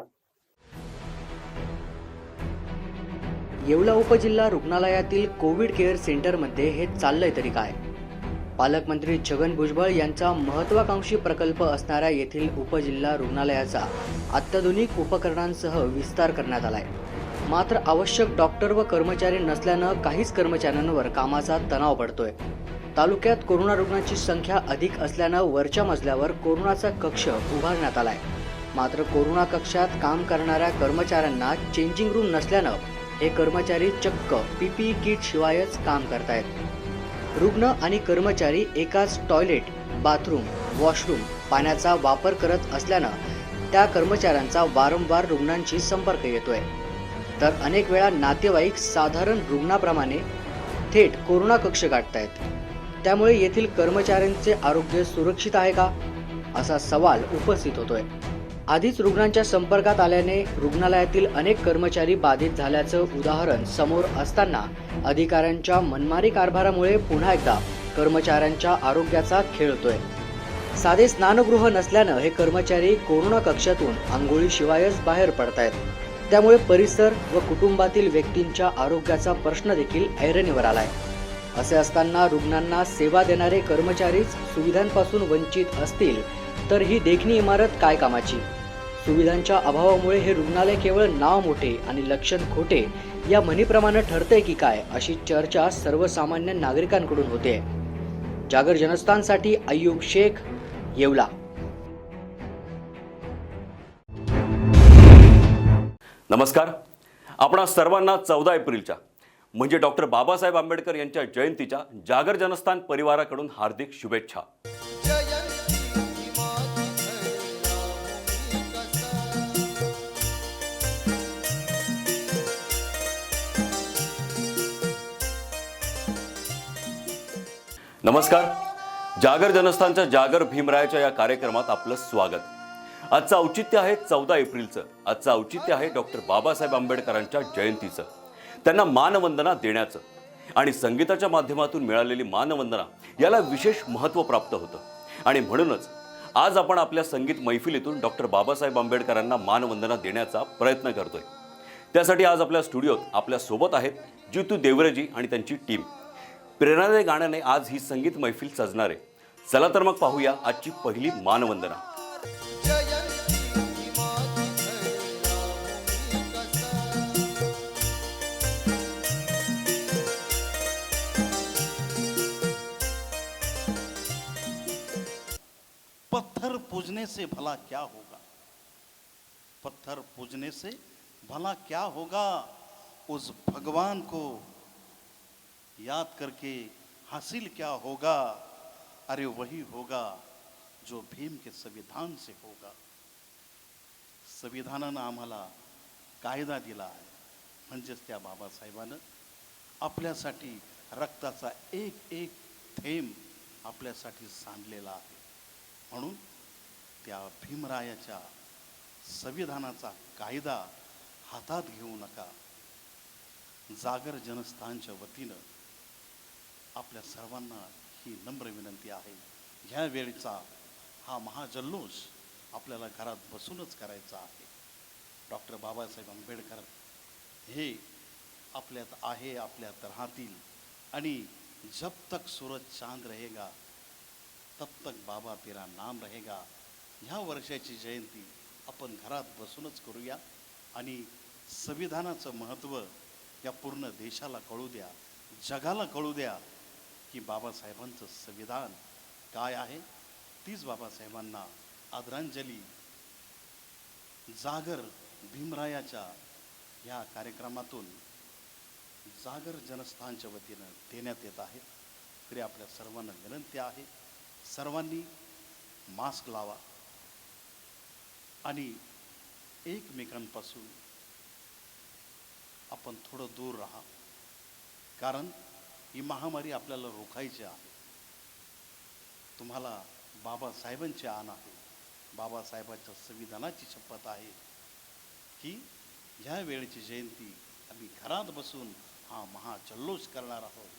येवला उपजिल्हा रुग्णालयातील कोविड केअर सेंटरमध्ये हे चाललंय तरी काय. पालकमंत्री छगन भुजबळ यांचा महत्वाकांक्षी प्रकल्प असणाऱ्या येथील उपजिल्हा रुग्णालयाचा अत्याधुनिक उपकरणांसह विस्तार करण्यात आलाय. मात्र आवश्यक डॉक्टर व कर्मचारी नसल्यानं काहीच कर्मचाऱ्यांवर कामाचा तणाव पडतोय. तालुक्यात कोरोना रुग्णांची संख्या अधिक असल्यानं वरच्या मजल्यावर कोरोनाचा कक्ष उभारण्यात आलाय. मात्र कोरोना कक्षात काम करणाऱ्या कर्मचाऱ्यांना चेंजिंग रूम नसल्यानं हे कर्मचारी चक्क PPE किट शिवायच काम करतायत. रुग्ण आणि कर्मचारी एकाच टॉयलेट, बाथरूम, वॉशरूम, पाण्याचा वापर करत असल्यानं त्या कर्मचाऱ्यांचा वारंवार रुग्णांशी संपर्क येतोय. तर अनेक वेळा नातेवाईक साधारण रुग्णाप्रमाणे थेट कोरोना कक्ष गाठतायत. त्यामुळे येथील कर्मचाऱ्यांचे आरोग्य सुरक्षित आहे का, असा सवाल उपस्थित होतोय. आधीच रुग्णांच्या संपर्कात आल्याने रुग्णालयातील अनेक कर्मचारी बाधित झाल्याचं उदाहरण समोर असताना अधिकाऱ्यांच्या मनमारी कारभारामुळे पुन्हा एकदा कर्मचाऱ्यांच्या आरोग्याचा खेळ होतोय. साधे स्नानगृह नसल्यानं हे कर्मचारी कोरोना कक्षातून आंघोळीशिवायच बाहेर पडतायत. त्यामुळे परिसर व कुटुंबातील व्यक्तींच्या आरोग्याचा प्रश्न देखील ऐरणीवर आलाय. असे असताना रुग्णांना सेवा देणारे कर्मचारीच सुविधांपासून वंचित असतील तर ही देखणी इमारत काय कामाची. सुविधांच्या अभावामुळे हे रुग्णालय केवळ नाव मोठे आणि लक्षण खोटे या म्हणीप्रमाणे ठरतंय की काय, अशी चर्चा सर्वसामान्य नागरिकांकडून होते. जागर जनस्थानसाठी अय्यूब शेख, येवला. नमस्कार. आपणा सर्वांना 14 एप्रिलच्या म्हणजे डॉक्टर बाबासाहेब आंबेडकर यांच्या जयंतीच्या जागर जनस्थान परिवाराकडून हार्दिक शुभेच्छा. नमस्कार. जागर जनस्थानच्या जागर भीमरायाच्या या कार्यक्रमात आपलं स्वागत. आजचं औचित्य आहे 14 एप्रिलचं. आजचं औचित्य आहे डॉक्टर बाबासाहेब आंबेडकरांच्या जयंतीचं, त्यांना मानवंदना देण्याचं. आणि संगीताच्या माध्यमातून मिळालेली मानवंदना याला विशेष महत्त्व प्राप्त होतं. आणि म्हणूनच आज आपण आपल्या संगीत मैफिलीतून डॉक्टर बाबासाहेब आंबेडकरांना मानवंदना देण्याचा प्रयत्न करतोय. त्यासाठी आज आपल्या स्टुडिओत आपल्या सोबत आहेत जितू देवरेजी आणि त्यांची टीम. प्रेरणादायी गाण्याने आज ही संगीत मैफिल सजणार आहे. चला तर मग पाहूया आजची पहिली मानवंदना. पत्थर पूजने से भला क्या होगा, पत्थर पूजने से भला क्या होगा, उस भगवान को याद करके हासिल क्या होगा, अरे वही होगा जो भीम के संविधान से होगा. संविधानानं आम्हाला कायदा दिला आहे, म्हणजेच त्या बाबासाहेबानं आपल्यासाठी रक्ताचा एक एक थेंब आपल्यासाठी सांडलेला आहे. म्हणून त्या भीमरायाच्या संविधानाचा कायदा हातात घेऊ नका. जागर जनस्थानच्या वतीनं आपल्या सर्वांना ही नम्र विनंती आहे. ह्या वेळचा हा महाजल्लोष आपल्याला घरात बसूनच करायचा आहे. डॉक्टर बाबासाहेब आंबेडकर हे आपल्यात आहे, आपल्यात राहतील. आणि जब तक सूरज चांद रहेगा तब तक बाबा तेरा नाम रहेगा. ह्या वर्षाची जयंती आपण घरात बसूनच करूया आणि संविधानाचं महत्त्व या पूर्ण देशाला कळू द्या, जगाला कळू द्या की बाबासाहेबांचं संविधान काय आहे. तीच बाबासाहेबांना आदरांजली जागर भीमरायाच्या ह्या कार्यक्रमातून जागर जनस्थानच्या वतीनं देण्यात येत आहे. तरी आपल्या सर्वांना विनंती आहे, सर्वांनी मास्क लावा आणि एकमेकांपासून आपण थोडं दूर राहा. कारण ही महामारी आपल्याला रोखायची आहे. तुम्हाला बाबासाहेबांची आण आहे, बाबासाहेबांच्या संविधानाची शपथ आहे की ह्या वेळेची जयंती आम्ही घरात बसून हा महाजल्लोष करणार आहोत.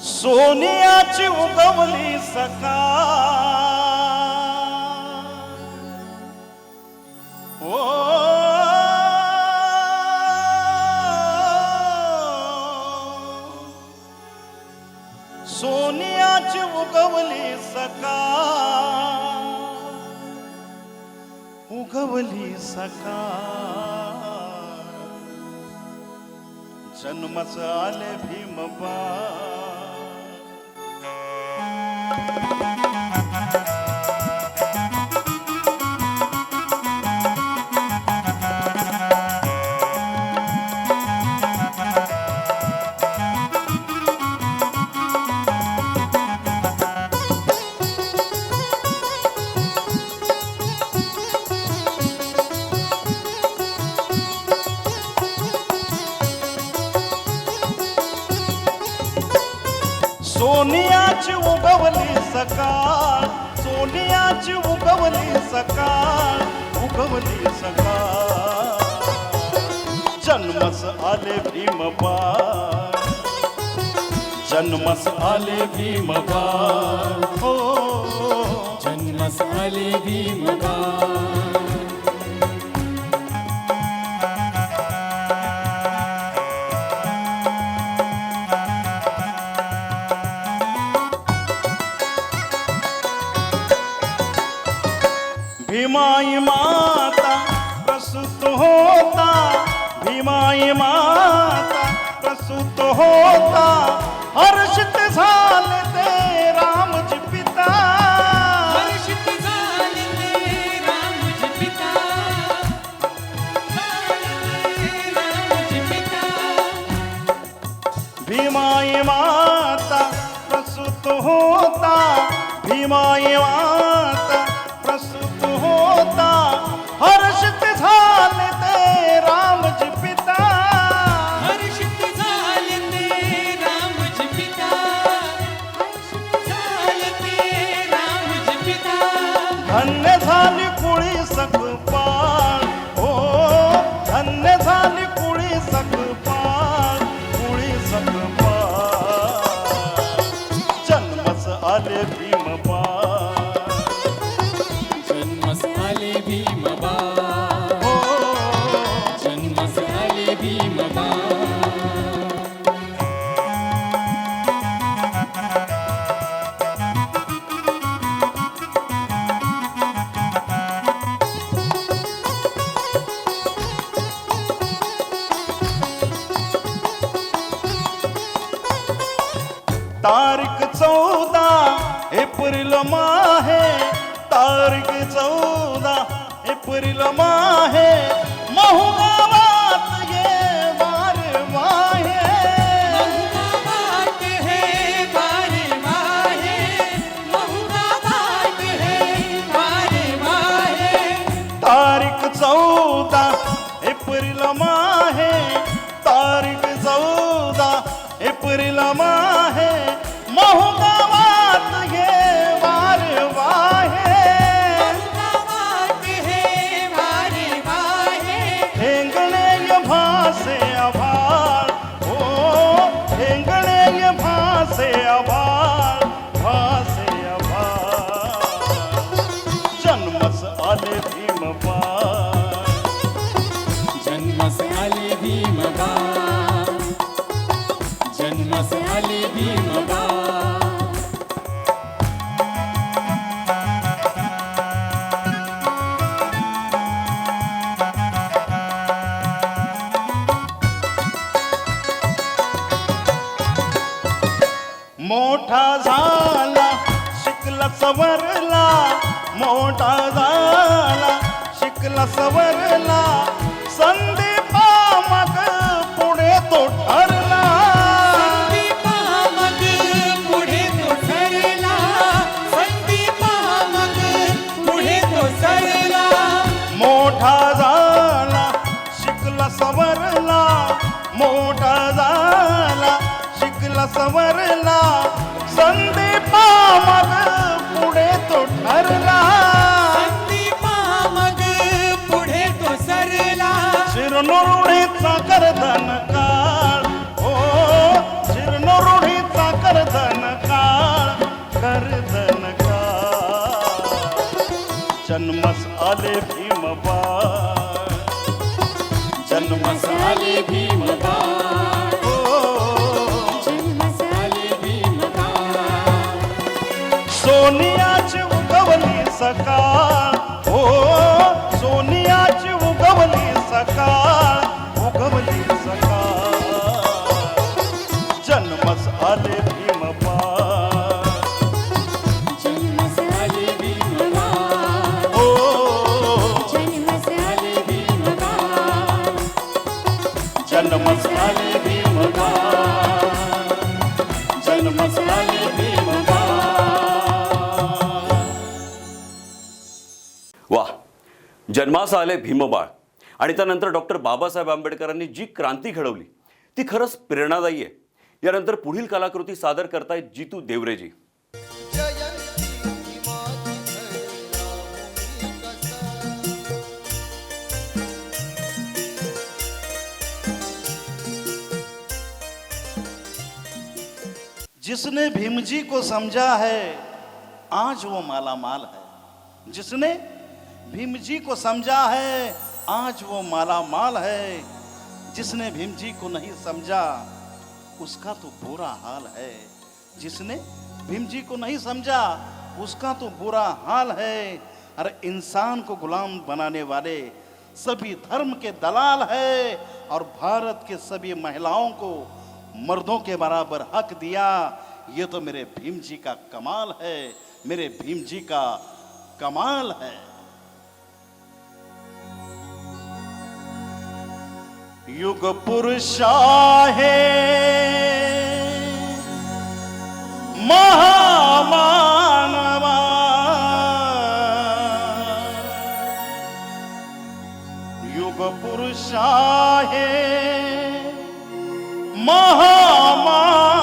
सोनियाची उगवली सकाळ, सोनियाची उगवली सकाळ, उगवली सकाळ. जन्मच आले भीमबा सोनियाची उगवली सकाळ सोनियाची उगवली सकाळ उगवली सकाळ जन्मस आले भीमबा जन्मस आले भीमबा हो जन्मस आले भीमबा भीमाई माता प्रसूत होता भीमाई माता प्रसूत होता हर्षित झाले ते रामजी पिता हर्षित झाले ते रामजी पिता रामजी पिता भीमाई माता प्रसूत होता भीमाई माता प्रसूत होता हर्षित झाले ते रामजी पिता हर्षित झाले ते रामजी पिता हर्षित झाले ते रामजी पिता धन्य झाली कुळी सकपाळ हो धन्य झाली कुळी सकपाळ कुळी सकपाळ जन्मस आले भीमबा जन्मस आले भीमबा हो जन्मस आले भीमबा तारीख 14 एप्रिल माहे तारीख 14 एप्रिल माहे महू गावात ये वार वाहे बात है बारे माहे महुआ बात है बारे माहे तारीख 14 एप्रिल माहे तारीख 14 एप्रिल माहे महू गावात ये वार वाहे बात है बारे माहे हेंगणे भासे आभाळ हो हेंगणे भासे आभाळ भासे आभाळ जन्मस आले भीमबा जन्मस आले भीमबा जन्मस आले भीमबा मोठा झाला शिकला सवरला मोठा झाला शिकला सवरला संदीपा मग पुढे तो ठरला संदीपा मग पुढे तो सरला संदीपा मग पुढे तो सरला मोठा झाला शिकला सवरला मोठा झाला शिकला सवरला संदीपा मग पुढे तो ठरला संदीपा मग पुढे तो सरला शिरनोरुढीचा करधन काळ हो शिरनोरुढीचा करधन काळ करधन काळ जन्मस आले भीमबा जन्मस आले भीमबा जन्मस आले भीमबा सोनियाची उगवली सकाळ हो सोनियाची उगवली सकाळ उगवली सकाळ जन्म झाले भीमबाळ, जन्म झाले भीमबाळ. वा, जन्मास आले भीमबाळ आणि त्यानंतर डॉक्टर बाबासाहेब आंबेडकरांनी जी क्रांती घडवली ती खरंच प्रेरणादायी आहे. यानंतर पुढील कलाकृती सादर करतायत जितू देवरेजी. जिसने भीमजी को समझा है आज वो माला माल है, जिसने भीमजी को समझा है आज वो माला माल है, जिसने भीमजी को नहीं समझा उसका तो बुरा हाल है, जिसने भीमजी को नहीं समझा उसका तो बुरा हाल है. अरे इंसान को गुलाम बनाने वाले सभी धर्म के दलाल है और भारत के सभी महिलाओं को मर्दों के बराबर हक दिया. ये तो मेरे भीम जी का कमाल है, मेरे भीम जी का कमाल है. युग पुरुष आहे महामानवा, युग पुरुष आहे महामानवा.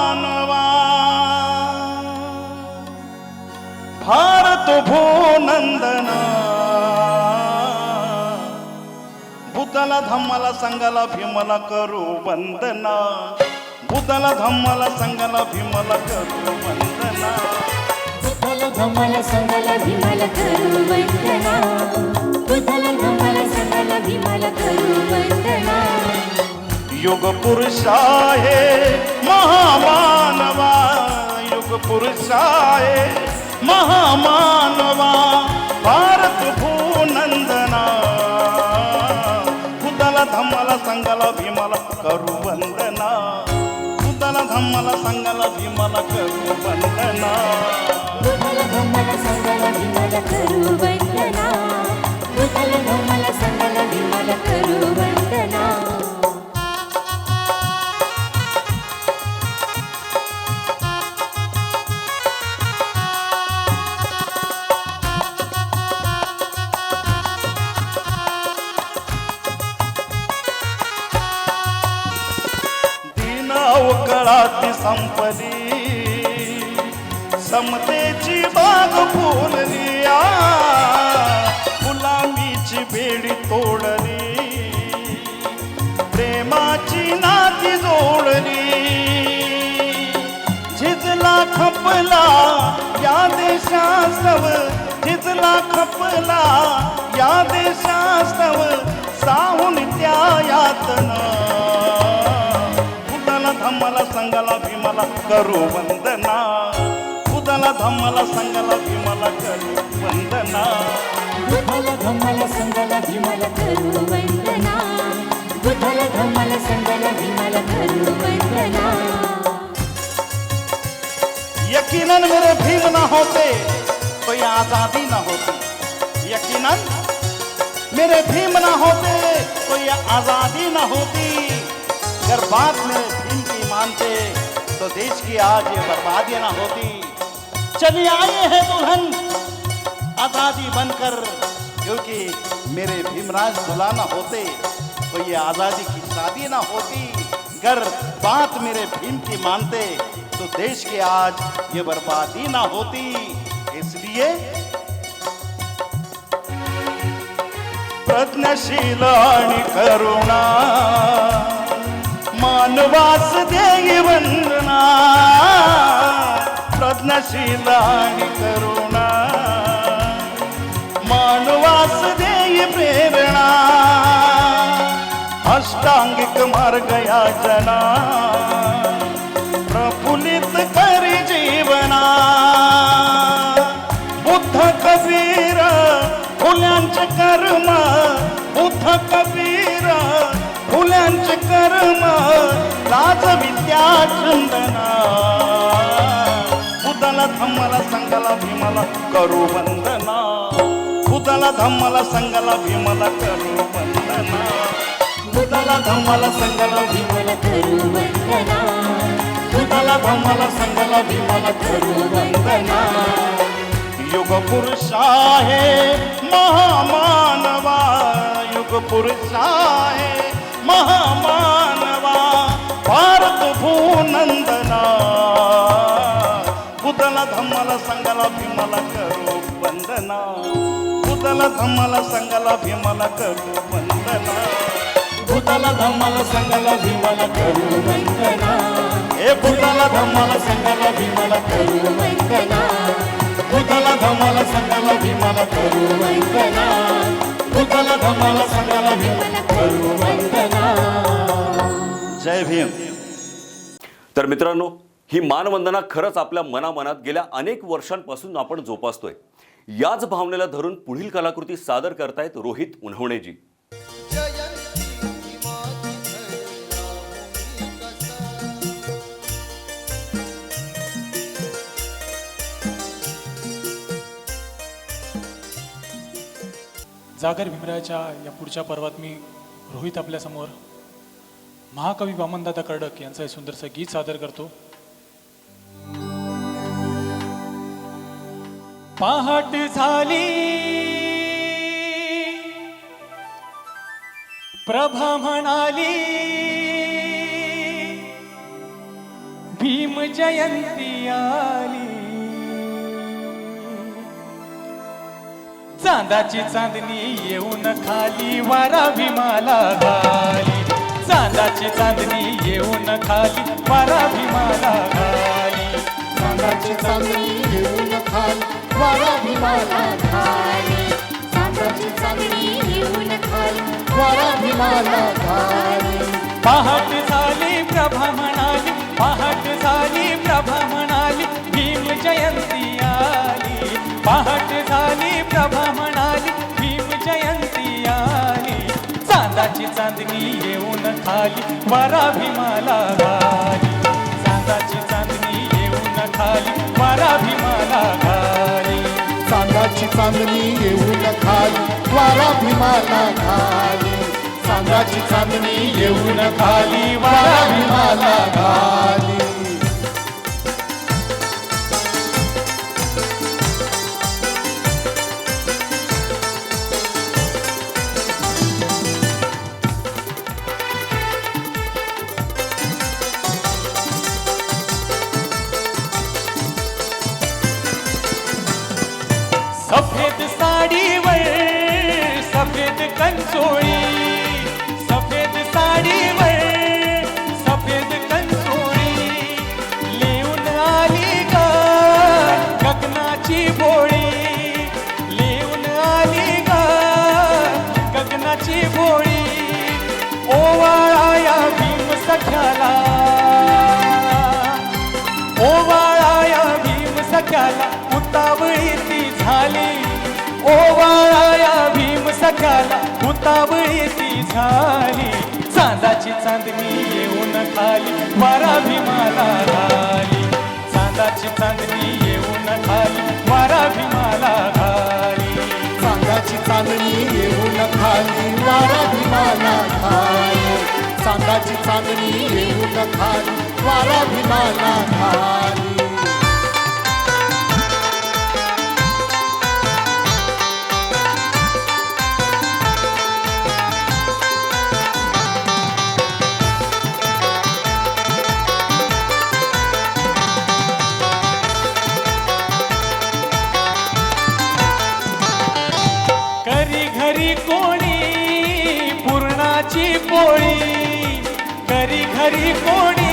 भारत भूनंदना बुद्धाला धम्माला संघाला भीमाला करू वंदना, बुद्धाला धम्माला संघाला भीमाला करू वंदना, बुद्धाला धम्माला संघाला भीमाला करू वंदना, बुद्धाला धम्माला संघाला भीमाला करू वंदना. युग पुरुष आहे महामानवा, युग पुरुष आहे महामानवा. भारत भूनंदना बुद्धाला धम्माला संघाला भीमाला करू वंदना, बुद्धाला धम्माला संघाला भीमाला करू वंदना, बुद्धाला धम्माला संघाला भीमाला करू वंदना, बुद्धाला धम्माला संघाला भीमाला करू वंदना. अवकळाती संपली समतेची बाग फुलली, गुलामीची बेडी तोडली, प्रेमाची नाती जोडली. झिजला खपला या देशास्तव, झिजला खपला या देशास्तव, साहून त्या यातना. धम्माला संघाला भीमाला करू वंदना, बुद्धाला धम्माला संघाला भीमाला करू वंदना, बुद्धाला धम्माला संघाला भीमाला करू वंदना, बुद्धाला धम्माला संघाला भीमाला करू वंदना. यकीनन मेरे भीम ना होते तो ये आजादी ना होती, यकीनन मेरे भीम ना होते तो ये आजादी ना होती. अगर बात मेरे भीम की मानते तो देश की आज ये बर्बादी ना होती. चली आए हैं दुल्हन आजादी बनकर, क्योंकि मेरे भीमराज बुलाना होते तो ये आजादी की शादी ना होती. अगर बात मेरे भीम की मानते तो देश की आज ये बर्बादी ना होती. इसलिए प्रज्ञाशील आणि करुणा मानवास देई वंदना, प्रज्ञाशील आणि करुणा मानवास देई प्रेरणा. अष्टांगिक मार्ग याचना प्रफुल्लित करी जीवना. बुद्ध कबीर फुल्यांचे कर्म, बुद्ध कबीर फुल्यांचे कर्म, राज विद्या चंदना. बुद्धाला धम्माला संघाला भीमाला करू वंदना, बुद्धाला धम्माला संघाला भीमाला करू वंदना, भूताला धम्माला संगाला भीमाला करू वंदना भूताला धम्माला संगाला भीमाला करू वंदना युग पुरुष आहे महामानवा युग पुरुष आहे महामानवा भारत भूनंदना भूताला धम्माला संगाला भीमाला करू वंदना भूताला धम्माला संगाला भीमाला करू वंदना भूताला धम्माला संगाला भीमाला करू वंदना हे भूताला धम्माला संगाला भीमाला करू वंदना भूताला धम्माला संगाला भीमाला करू वंदना भूताला धम्माला संगाला भीमाला करू वंदना. जय भीम. तर मित्रांनो, ही मानवंदना खरंच आपल्या मनामनात गेल्या अनेक वर्षांपासून आपण जोपासतोय. याच भावनेला धरून पुढील कलाकृती सादर करतायत रोहित उन्हवणेजी. जागर भीमरायाच्या या पुढच्या पर्वात मी रोहित आपल्यासमोर महाकवी वामनदादा कर्डक यांचं हे सुंदरसं गीत सादर करतो. पहाट झाली प्रभा म्हणाली भीम जयंती आली चांदाची चांदणी येऊन खाली वारा भीमाला घाली चांदाची चांदणी येऊन खाली वारा भीमाला घाली चांदाची चांदणी येऊन खाली वारा भीमाला घाली चांदाची चांदणी येऊन खाली वारा भीमाला घाली. पहाट झाली प्रभा म्हणाली पहाट झाली प्रभा म्हणाली भीम जयंती आली पहाट झाली प्रभा म्हणाली भीम जयंती आली चांदाची चांदणी येऊन खाली वारा भीमाला घाली चांदाची चांदणी येऊन खाली वारा भीमाला घाली चांदाची चांदणी येऊन खाली वारा भीमाला घाली चांदाची चांदणी येऊन खाली वारा भीमाला घाली. सफेद साडीवर सफेद कंचोळी सफेद साडीवर सफेद कंचोळी लिहून आली ग गगनाची बोळी लिहून आली ग गगनाची बोळी ओवाळा या भीम सख्याला ओवाळा या भीम सख्याला उतावळी ती झाली ओवाळा या भीम सख्याला उतावळी ती झाली चांदाची चांदणी येऊन खाली वारा भीमाला घाली चांदाची चांदणी येऊन खाली वारा भीमाला घाली चांदाची चांदणी येऊन खाली वारा भीमाला घाली चांदाची चांदणी येऊन खाली वारा भीमाला घाली. घरी घरी कोणी पुरणाची पोळी घरी घरी कोणी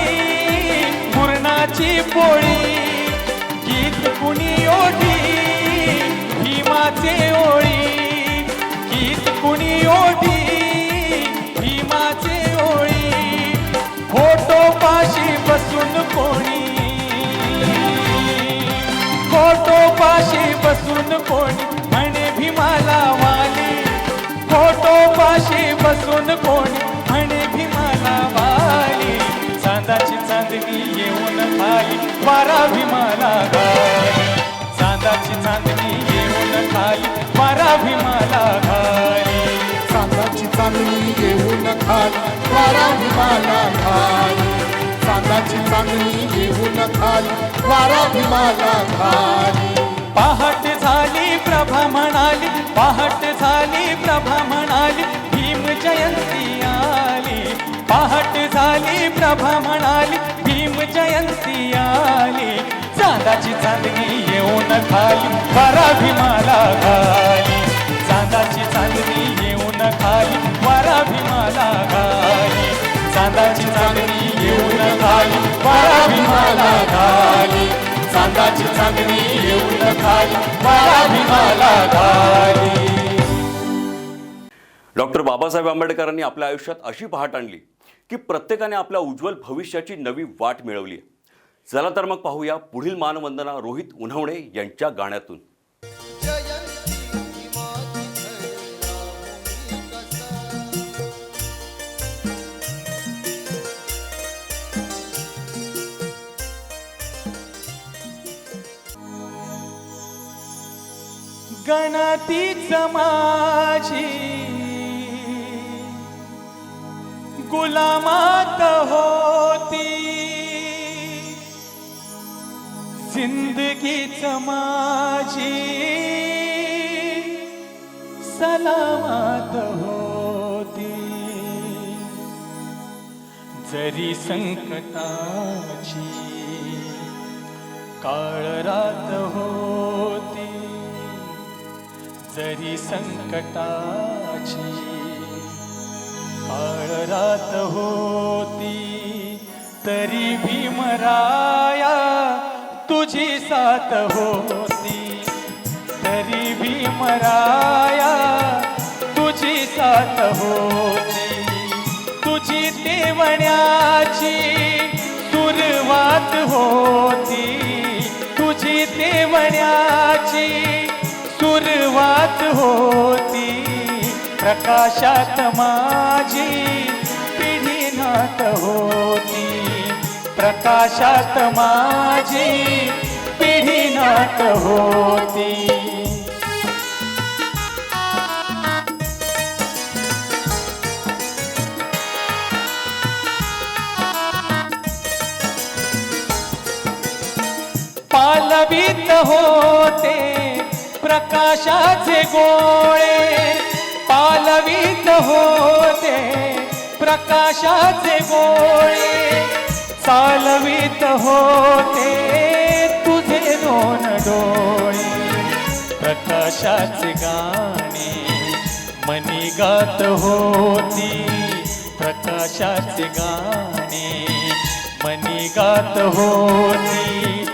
पुरणाची पोळी गीत कुणी ओढी भीमाचे ओळी गीत कुणी ओढी भीमाचे ओळी फोटो पाशी बसून कोणी फोटो पाशी बसून कोणी म्हणे भीमाला वाली फोटो पाशी बसून कोणी म्हणे भीमाला वाली चांदाची चांदणी येऊन खाली वारा भीमाला घाली चांदाची चांदणी येऊन खाली वारा भीमाला घाली चांदाची चांदणी येऊन खाली वारा भीमाला घाली चांदाची चांदणी येऊन खाली वारा भीमाला घाली पहाट झाली प्रभा म्हणाली पहाट झाली प्रभा म्हणाली भीम जयंती आली पहाट झाली प्रभा म्हणाली भीम जयंती आली चांदाची चांदणी येऊन खाली वारा भीमाला घाली चांदाची चांदणी येऊन खाली वारा भीमाला घाली चांदाची चांदणी येऊन खाली वारा भीमाला घाली चांदाची चांदणी येऊन खाली वारा भीमाला घाली. डॉक्टर बाबासाहेब आंबेडकरांनी आपल्या आयुष्यात अशी पहाट आणली की प्रत्येकाने आपल्या उज्ज्वल भविष्याची नवी वाट मिळवली. चला तर मग पाहूया पुढील मानवंदना रोहित उन्हवणे यांच्या गाण्यातून. गणतीच माझी गुलामात होती जिंदगीच माझी सलामत होती जरी संकटाची काळ रात होती जरी संकटाची काळ रात होती तरी भीमराया तुझी साथ होती तरी भीमराया तुझी साथ होती तुझी तेवण्याची सुरुवात होती तुझी तेवण्याची सुरुवात होती प्रकाशात माझी पिढी नात होती प्रकाशात माझी पिढी नात होती. पालवीत होते प्रकाशाचे गोळे पालवीत होते प्रकाशाचे गोळे चालवीत होते तुझे दोन डोळे प्रकाशाचे गाणे मनी गात होती प्रकाशाचे गाणे मनी गात होती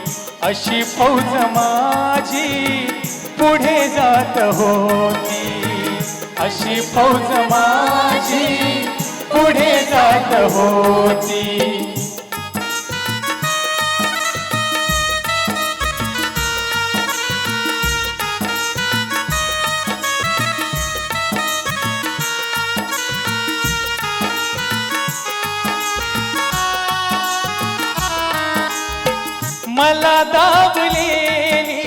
अशी फौज माझी पुढे जात होती अशी फौज माझी पुढे जात होती. मला दाबलेली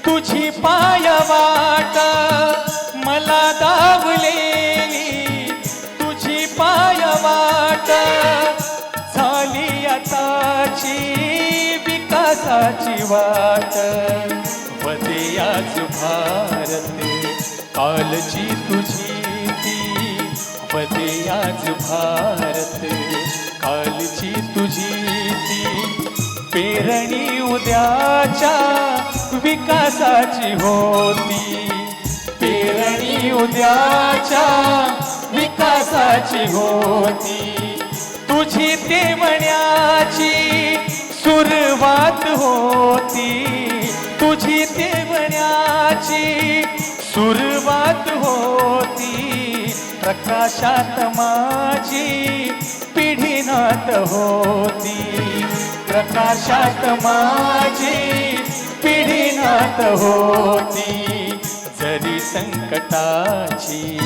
तुझी पायवाट मला दाबलेली तुझी पायवाट झाली आताची विकासाची वाट वदे आज भारत कालची तुझी ती वदे आज भारत कालची तुझी ती पेरणी उद्याच्या विकासाची होती पेरणी उद्याच्या विकासाची होती तुझी तेवण्याची सुरुवात होती तुझी तेवण्याची सुरुवात होती प्रकाशात माझी पिढी नात होती प्रकाशात माझी पिढी नात होती जरी संकटाची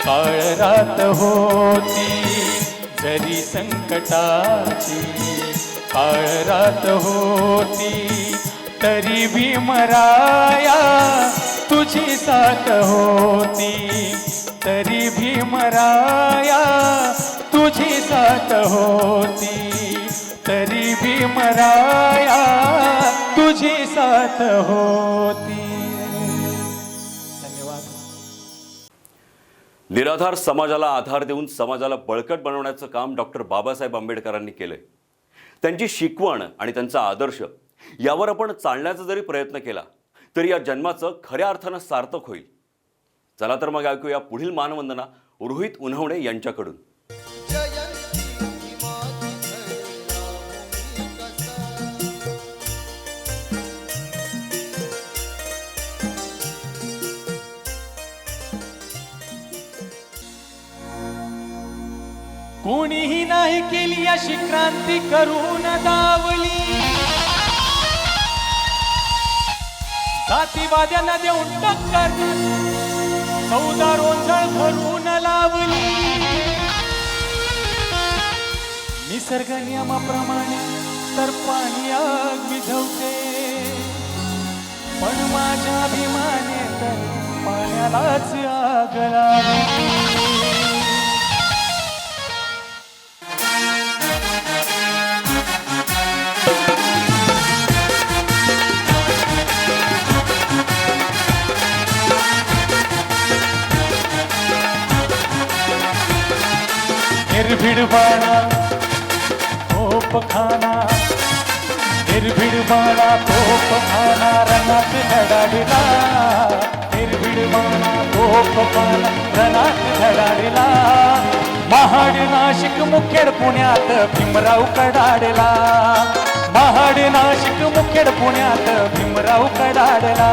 काळ रात होती जरी संकटाची काळ रात होती तरी भीमराया तुझी साथ होती तरी भीमराया तुझी साथ होती, तरी भीमराया तुझी साथ होती. धन्यवाद. निराधार समाजाला आधार देऊन समाजाला बळकट बनवण्याचं काम डॉक्टर बाबासाहेब आंबेडकरांनी केलंय. त्यांची शिकवण आणि त्यांचा आदर्श यावर आपण चालण्याचा जरी प्रयत्न केला तरी या जन्माचं खऱ्या अर्थानं सार्थक होईल. चला तर मग ऐकूया पुढील मानवंदना रोहित उन्हवणे यांच्याकडून. कोणीही नाही केली अशी क्रांती करून दावली, जातीवाद्यांना देऊन टक्कर 14 रोंझळ धरून लावली. निसर्ग नियमाप्रमाणे तर पाणी आग विझवते, पण माझ्या अभिमाने तर पाण्यालाच आग लावली. निर्भीडपणा तोफखाना, निर्भीडपणा तोफखाना रणात धडाडला, निर्भीडपणा तोफखाना रणात धडाडला. महाड नाशिक मुखेड पुण्यात भीमराव कडाडला, महाड नाशिक मुखेड पुण्यात भीमराव कडाडला.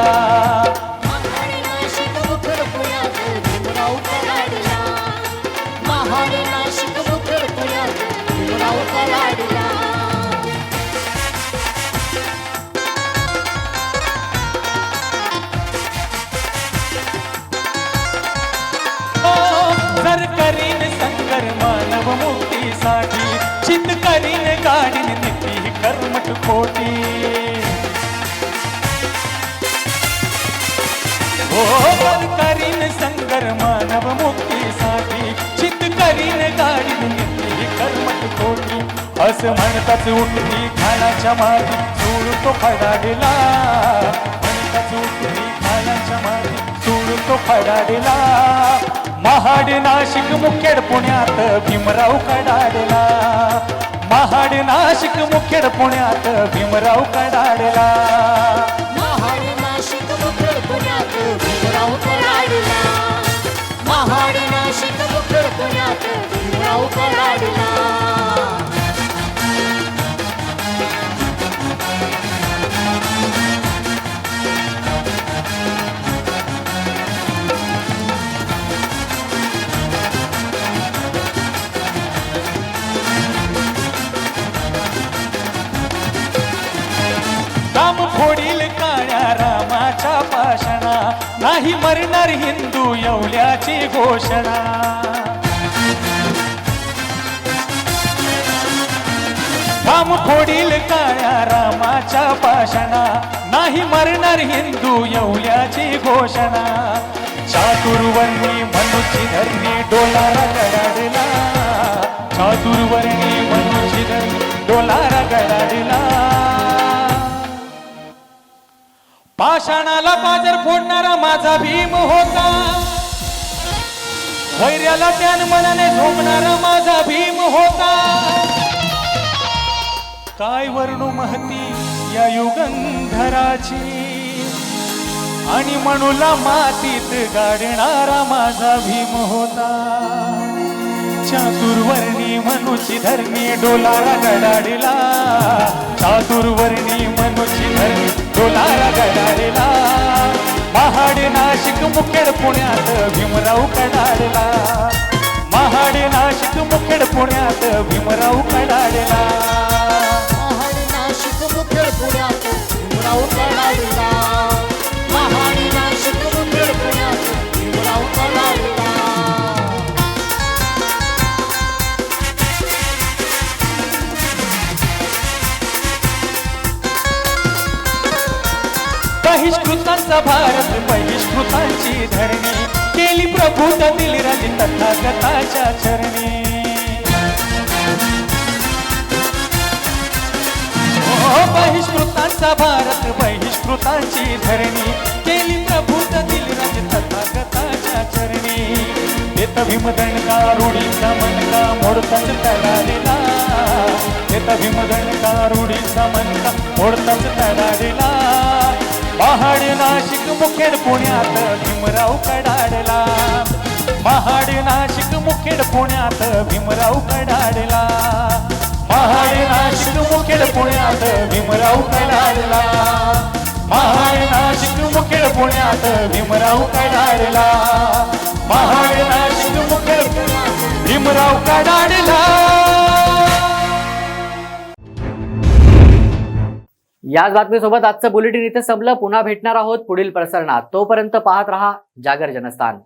जर करीन संकर मानव मुक्तीसाठी, चित करीन गाडीन निती कर्मठ खोटी. हो जर करीन संकर मानव मुक्तीसाठी, चित करीन गाडीन निती कर्मठ खोटी. असं म्हणताच उठली खानाच्या माती सोडतो फडाडला, म्हणताच उठली खानाच्या माती सोडतो फडाडला. महाड नाशिक मुखेड पुण्यात भीमराव कडाडला, महाड नाशिक मुखेड पुण्यात भीमराव कडाडला. महाड नाशिक मुखेड पुण्यात भीमराव कडाडला, महाड नाशिक मुखेड पुण्यात भीमराव कडाडला. राम फोडील काळ्या रामाच्या पाषणा, नाही मरणार हिंदू येवल्याची घोषणा. राम फोडील काळ्या रामाच्या पाषणा, नाही मरणार हिंदू येवल्याची घोषणा. चातुर्वर्णी मनुची धरणी डोलारा गडाडला, चातुर्वर्णी मनुची धरणी डोलारा गडाडला. पाषाणाला पाजर फोडणारा माझा भीम होता, वैर्याला त्यान मनाने झोपणारा माझा भीम होता. काय वर्णू महती या युगंधराची, आणि मनुला मातीत गाडणारा माझा भीम होता. चातुर्वर्णी मनुची धरणी डोलारा गडाडला, चातुर्वर्णी मनुची धरणी डोलारा गडाडला. महाड नाशिक मुखेड पुण्यात भीमराव कडाडला, महाड नाशिक मुखेड पुण्यात भीमराव कडाडला. महाड नाशिक मुखेड पुण्यात भीमराव कडाडला, महाड नाशिक मुखेड पुण्यात भीमराव कडाडला. बहिष्कृतांचा भारत बहिष्कृतांची धरणी, केली प्रभूत दिली राज तथागताच्या चरणी बहिष्कृतांचा भारत बहिष्कृतांची धरणी केली प्रभूत दिली राज तथागताच्या चरणी देत भीमदंडका रूढीचा मनका मोडताच तडालेला देत भीमदंडका रूढीचा मनका मोडताच तडालेला महाड नाशिक मुखेड पुण्यात भीमराव कडाडला महाड नाशिक मुखेड पुण्यात भीमराव कडाडला महाड नाशिक मुखेड पुण्यात भीमराव कडाडला महाड नाशिक मुखेड पुण्यात भीमराव कडाडला महाड नाशिक मुखेड भीमराव कडाडला. याच बातमीसोबत आजचं बुलेटिन इथे संपलं. पुन्हा भेटणार आहोत पुढील प्रसारणात. तोपर्यंत पाहत रहा जागर जनस्थान.